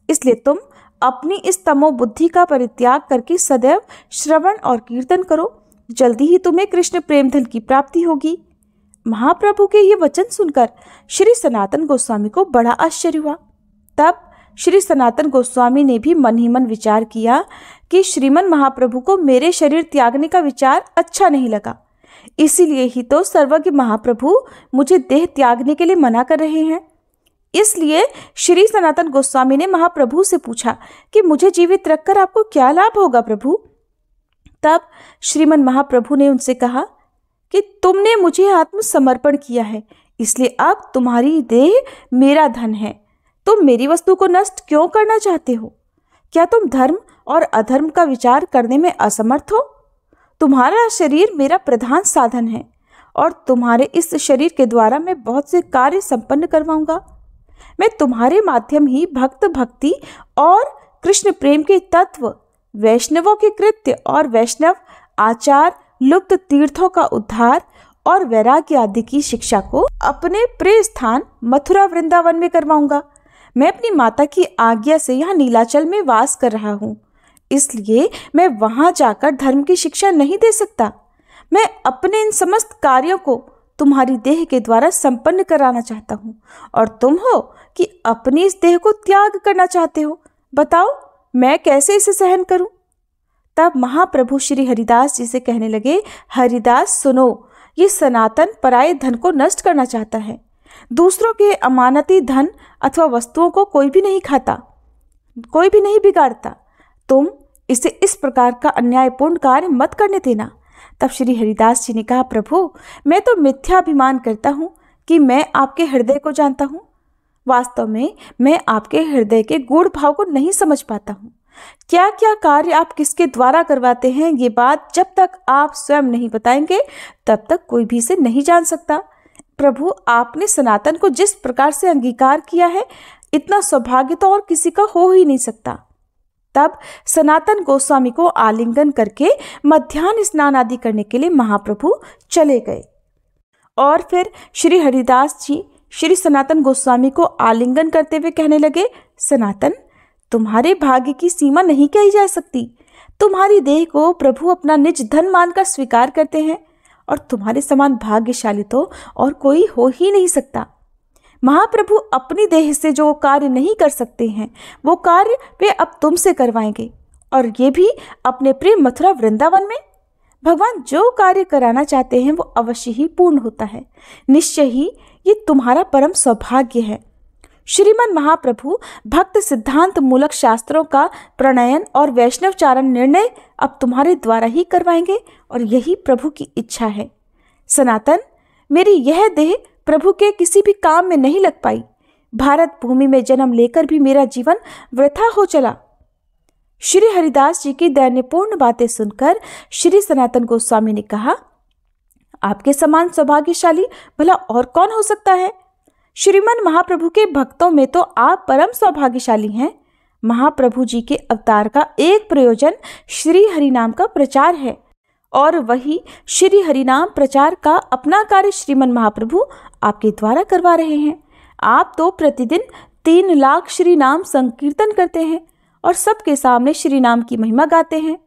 इसलिए तुम अपनी इस तमो बुद्धि का परित्याग करके सदैव श्रवण और कीर्तन करो। जल्दी ही तुम्हें कृष्ण प्रेम धन की प्राप्ति होगी। महाप्रभु के ये वचन सुनकर श्री सनातन गोस्वामी को बड़ा आश्चर्य हुआ। तब श्री सनातन गोस्वामी ने भी मन ही मन विचार किया कि श्रीमन महाप्रभु को मेरे शरीर त्यागने का विचार अच्छा नहीं लगा, इसीलिए ही तो सर्वज्ञ महाप्रभु मुझे देह त्यागने के लिए मना कर रहे हैं। इसलिए श्री सनातन गोस्वामी ने महाप्रभु से पूछा कि मुझे जीवित रखकर आपको क्या लाभ होगा प्रभु। तब श्रीमन महाप्रभु ने उनसे कहा कि तुमने मुझे आत्मसमर्पण किया है, इसलिए अब तुम्हारी देह मेरा धन है। तुम मेरी वस्तु को नष्ट क्यों करना चाहते हो? क्या तुम धर्म और अधर्म का विचार करने में असमर्थ हो? तुम्हारा शरीर मेरा प्रधान साधन है और तुम्हारे इस शरीर के द्वारा मैं बहुत से कार्य संपन्न करवाऊंगा। मैं तुम्हारे माध्यम ही भक्त भक्ति और कृष्ण प्रेम के तत्व, वैष्णवों के कृत्य और वैष्णव आचार, लुप्त तीर्थों का उद्धार और वैराग्य आदि की शिक्षा को अपने प्रिय स्थान मथुरा वृंदावन में करवाऊंगा। मैं अपनी माता की आज्ञा से यहाँ नीलाचल में वास कर रहा हूँ, इसलिए मैं वहां जाकर धर्म की शिक्षा नहीं दे सकता। मैं अपने इन समस्त कार्यों को तुम्हारी देह के द्वारा संपन्न कराना चाहता हूँ और तुम हो कि अपनी इस देह को त्याग करना चाहते हो। बताओ मैं कैसे इसे सहन करूं? तब महाप्रभु श्री हरिदास जी से कहने लगे, हरिदास सुनो, ये सनातन पराये धन को नष्ट करना चाहता है। दूसरों के अमानती धन अथवा वस्तुओं को कोई भी नहीं खाता, कोई भी नहीं बिगाड़ता। तुम इसे इस प्रकार का अन्यायपूर्ण कार्य मत करने देना। तब श्री हरिदास जी ने कहा, प्रभु मैं तो मिथ्याभिमान करता हूँ कि मैं आपके हृदय को जानता हूँ। वास्तव में मैं आपके हृदय के गूढ़ भाव को नहीं समझ पाता हूँ। क्या क्या कार्य आप किसके द्वारा करवाते हैं, ये बात जब तक आप स्वयं नहीं बताएंगे तब तक कोई भी इसे नहीं जान सकता। प्रभु आपने सनातन को जिस प्रकार से अंगीकार किया है, इतना सौभाग्य तो और किसी का हो ही नहीं सकता। तब सनातन गोस्वामी को आलिंगन करके मध्याह्न स्नान आदि करने के लिए महाप्रभु चले गए और फिर श्री हरिदास जी श्री सनातन गोस्वामी को आलिंगन करते हुए कहने लगे, सनातन तुम्हारे भाग्य की सीमा नहीं कही जा सकती। तुम्हारी देह को प्रभु अपना निज धन मानकर स्वीकार करते हैं और तुम्हारे समान भाग्यशाली तो और कोई हो ही नहीं सकता। महाप्रभु अपनी देह से जो कार्य नहीं कर सकते हैं वो कार्य वे अब तुमसे करवाएंगे, और ये भी अपने प्रिय मथुरा वृंदावन में। भगवान जो कार्य कराना चाहते हैं वो अवश्य ही पूर्ण होता है। निश्चय ही ये तुम्हारा परम सौभाग्य है। श्रीमन महाप्रभु भक्त सिद्धांत मूलक शास्त्रों का प्रणयन और वैष्णवचारण निर्णय अब तुम्हारे द्वारा ही करवाएंगे और यही प्रभु की इच्छा है। सनातन मेरी यह देह प्रभु के किसी भी काम में नहीं लग पाई। भारत भूमि में जन्म लेकर भी मेरा जीवन वृथा हो चला। श्री हरिदास जी की दैन्यपूर्ण बातें सुनकर श्री सनातन गोस्वामी ने कहा, आपके समान सौभाग्यशाली भला और कौन हो सकता है? श्रीमन महाप्रभु के भक्तों में तो आप परम सौभाग्यशाली हैं। महाप्रभु जी के अवतार का एक प्रयोजन श्री हरिनाम का प्रचार है और वही श्री हरिनाम प्रचार का अपना कार्य श्रीमन महाप्रभु आपके द्वारा करवा रहे हैं। आप तो प्रतिदिन 3 लाख श्री नाम संकीर्तन करते हैं और सबके सामने श्री नाम की महिमा गाते हैं।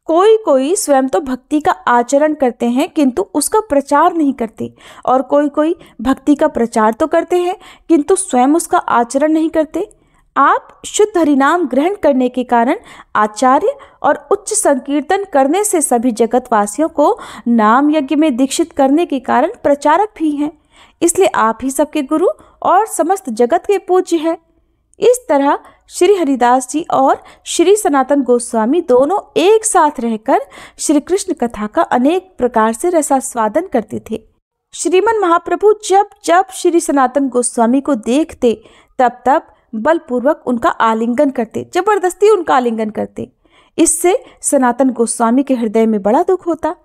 कोई कोई स्वयं तो भक्ति का आचरण करते हैं किंतु उसका प्रचार नहीं करते, और कोई कोई भक्ति का प्रचार तो करते हैं किंतु स्वयं उसका आचरण नहीं करते। आप शुद्ध हरिनाम ग्रहण करने के कारण आचार्य और उच्च संकीर्तन करने से सभी जगतवासियों को नाम यज्ञ में दीक्षित करने के कारण प्रचारक भी हैं। इसलिए आप ही सबके गुरु और समस्त जगत के पूज्य हैं। इस तरह श्री हरिदास जी और श्री सनातन गोस्वामी दोनों एक साथ रहकर श्री कृष्ण कथा का अनेक प्रकार से रसास्वादन करते थे। श्रीमन महाप्रभु जब जब श्री सनातन गोस्वामी को देखते तब तब बलपूर्वक उनका आलिंगन करते, जबरदस्ती उनका आलिंगन करते। इससे सनातन गोस्वामी के हृदय में बड़ा दुख होता।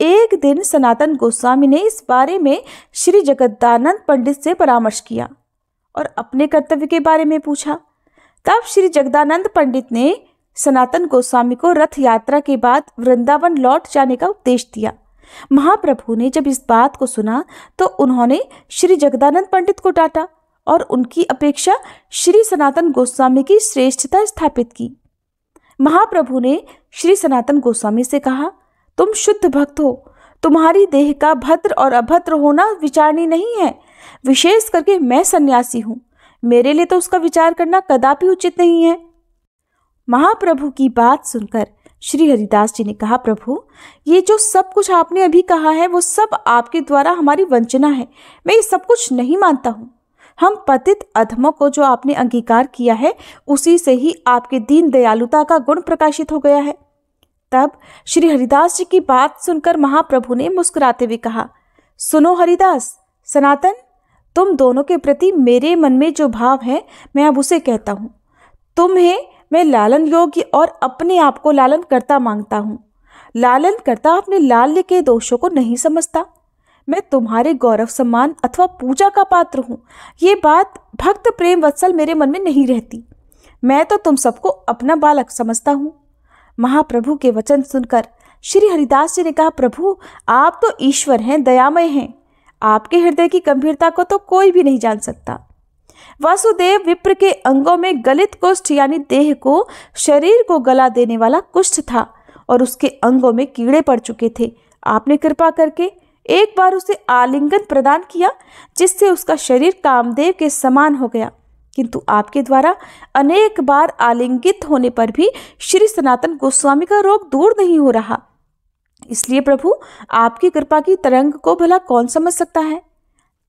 एक दिन सनातन गोस्वामी ने इस बारे में श्री जगदानंद पंडित से परामर्श किया और अपने कर्तव्य के बारे में पूछा। तब श्री जगदानंद पंडित ने सनातन गोस्वामी को रथ यात्रा के बाद वृंदावन लौट जाने का उपदेश दिया। महाप्रभु ने जब इस बात को सुना तो उन्होंने श्री जगदानंद पंडित को डांटा और उनकी अपेक्षा श्री सनातन गोस्वामी की श्रेष्ठता स्थापित की। महाप्रभु ने श्री सनातन गोस्वामी से कहा, तुम शुद्ध भक्त हो, तुम्हारी देह का भद्र और अभद्र होना विचारणीय नहीं है। विशेष करके मैं सन्यासी हूँ, मेरे लिए तो उसका विचार करना कदापि उचित नहीं है। महाप्रभु की बात सुनकर श्री हरिदास जी ने कहा, प्रभु ये जो सब कुछ आपने अभी कहा है वो सब आपके द्वारा हमारी वंचना है। मैं ये सब कुछ नहीं मानता हूँ। हम पतित अधमों को जो आपने अंगीकार किया है उसी से ही आपके दीन दयालुता का गुण प्रकाशित हो गया है। तब श्री हरिदास जी की बात सुनकर महाप्रभु ने मुस्कुराते हुए कहा, सुनो हरिदास, सनातन, तुम दोनों के प्रति मेरे मन में जो भाव है मैं अब उसे कहता हूँ। तुम्हें मैं लालन योग्य और अपने आप को लालन करता मांगता हूँ। लालन करता अपने लाल्य के दोषों को नहीं समझता। मैं तुम्हारे गौरव सम्मान अथवा पूजा का पात्र हूँ, ये बात भक्त प्रेम वत्सल मेरे मन में नहीं रहती। मैं तो तुम सबको अपना बालक समझता हूँ। महाप्रभु के वचन सुनकर श्री हरिदास जी ने कहा, प्रभु आप तो ईश्वर हैं, दयामय हैं। आपके हृदय की गंभीरता को तो कोई भी नहीं जान सकता। वासुदेव विप्र के अंगों में गलित कुष्ठ यानी देह को, शरीर को गला देने वाला कुष्ठ था और उसके अंगों में कीड़े पड़ चुके थे। आपने कृपा करके एक बार उसे आलिंगन प्रदान किया जिससे उसका शरीर कामदेव के समान हो गया, किंतु आपके द्वारा अनेक बार आलिंगित होने पर भी श्री सनातन गोस्वामी का रोग दूर नहीं हो रहा। इसलिए प्रभु आपकी कृपा की तरंग को भला कौन समझ सकता है।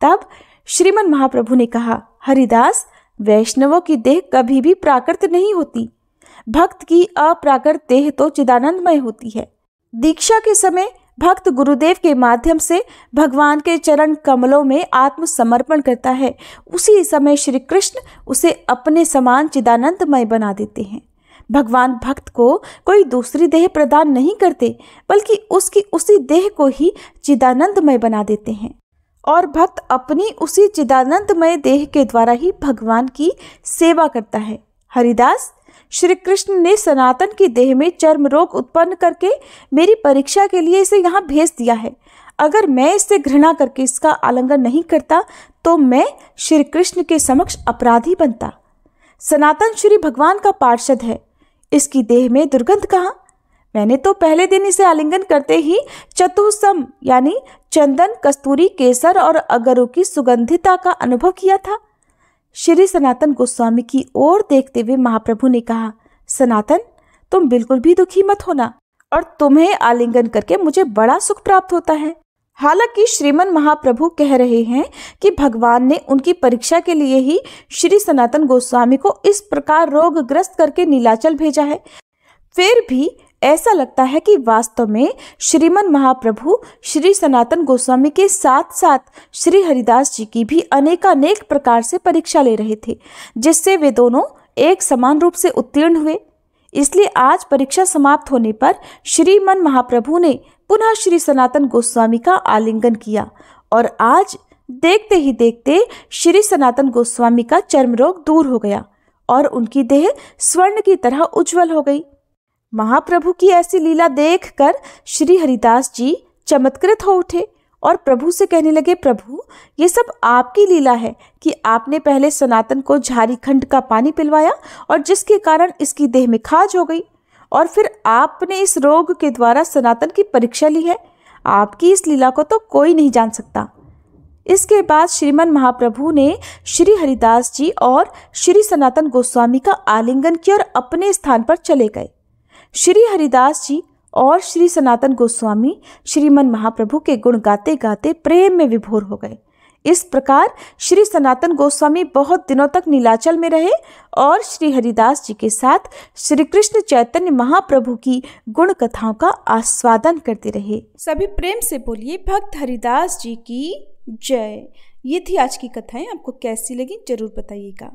तब श्रीमन महाप्रभु ने कहा, हरिदास, वैष्णवों की देह कभी भी प्राकृत नहीं होती। भक्त की अप्राकृत देह तो चिदानंदमय होती है। दीक्षा के समय भक्त गुरुदेव के माध्यम से भगवान के चरण कमलों में आत्मसमर्पण करता है। उसी समय श्री कृष्ण उसे अपने समान चिदानंदमय बना देते हैं। भगवान भक्त को कोई दूसरी देह प्रदान नहीं करते, बल्कि उसकी उसी देह को ही चिदानंदमय बना देते हैं और भक्त अपनी उसी चिदानंदमय देह के द्वारा ही भगवान की सेवा करता है। हरिदास, श्री कृष्ण ने सनातन की देह में चर्म रोग उत्पन्न करके मेरी परीक्षा के लिए इसे यहाँ भेज दिया है। अगर मैं इससे घृणा करके इसका आलिंगन नहीं करता तो मैं श्री कृष्ण के समक्ष अपराधी बनता। सनातन श्री भगवान का पार्षद है, इसकी देह में दुर्गंध कहाँ। मैंने तो पहले दिन इसे आलिंगन करते ही चतुसम यानी चंदन, कस्तूरी, केसर और अगरू की सुगंधिता का अनुभव किया था। श्री सनातन गोस्वामी की ओर देखते हुए महाप्रभु ने कहा, सनातन, तुम बिल्कुल भी दुखी मत होना और तुम्हें आलिंगन करके मुझे बड़ा सुख प्राप्त होता है। हालांकि श्रीमन महाप्रभु कह रहे हैं कि भगवान ने उनकी परीक्षा के लिए ही श्री सनातन गोस्वामी को इस प्रकार रोगग्रस्त करके नीलाचल भेजा है, फिर भी ऐसा लगता है कि वास्तव में श्रीमन महाप्रभु श्री सनातन गोस्वामी के साथ साथ श्री हरिदास जी की भी अनेकानेक प्रकार से परीक्षा ले रहे थे, जिससे वे दोनों एक समान रूप से उत्तीर्ण हुए। इसलिए आज परीक्षा समाप्त होने पर श्रीमन महाप्रभु ने पुनः श्री सनातन गोस्वामी का आलिंगन किया और आज देखते ही देखते श्री सनातन गोस्वामी का चर्म रोग दूर हो गया और उनकी देह स्वर्ण की तरह उज्जवल हो गई। महाप्रभु की ऐसी लीला देखकर श्री हरिदास जी चमत्कृत हो उठे। और प्रभु से कहने लगे, प्रभु ये सब आपकी लीला है कि आपने पहले सनातन को झारीखंड का पानी पिलवाया और जिसके कारण इसकी देह में खाज हो गई, और फिर आपने इस रोग के द्वारा सनातन की परीक्षा ली है। आपकी इस लीला को तो कोई नहीं जान सकता। इसके बाद श्रीमन महाप्रभु ने श्री हरिदास जी और श्री सनातन गोस्वामी का आलिंगन किया और अपने स्थान पर चले गए। श्री हरिदास जी और श्री सनातन गोस्वामी श्रीमन महाप्रभु के गुण गाते गाते प्रेम में विभोर हो गए। इस प्रकार श्री सनातन गोस्वामी बहुत दिनों तक नीलाचल में रहे और श्री हरिदास जी के साथ श्री कृष्ण चैतन्य महाप्रभु की गुण कथाओं का आस्वादन करते रहे। सभी प्रेम से बोलिए भक्त हरिदास जी की जय। ये थी आज की कथाएं। आपको कैसी लगी जरूर बताइएगा।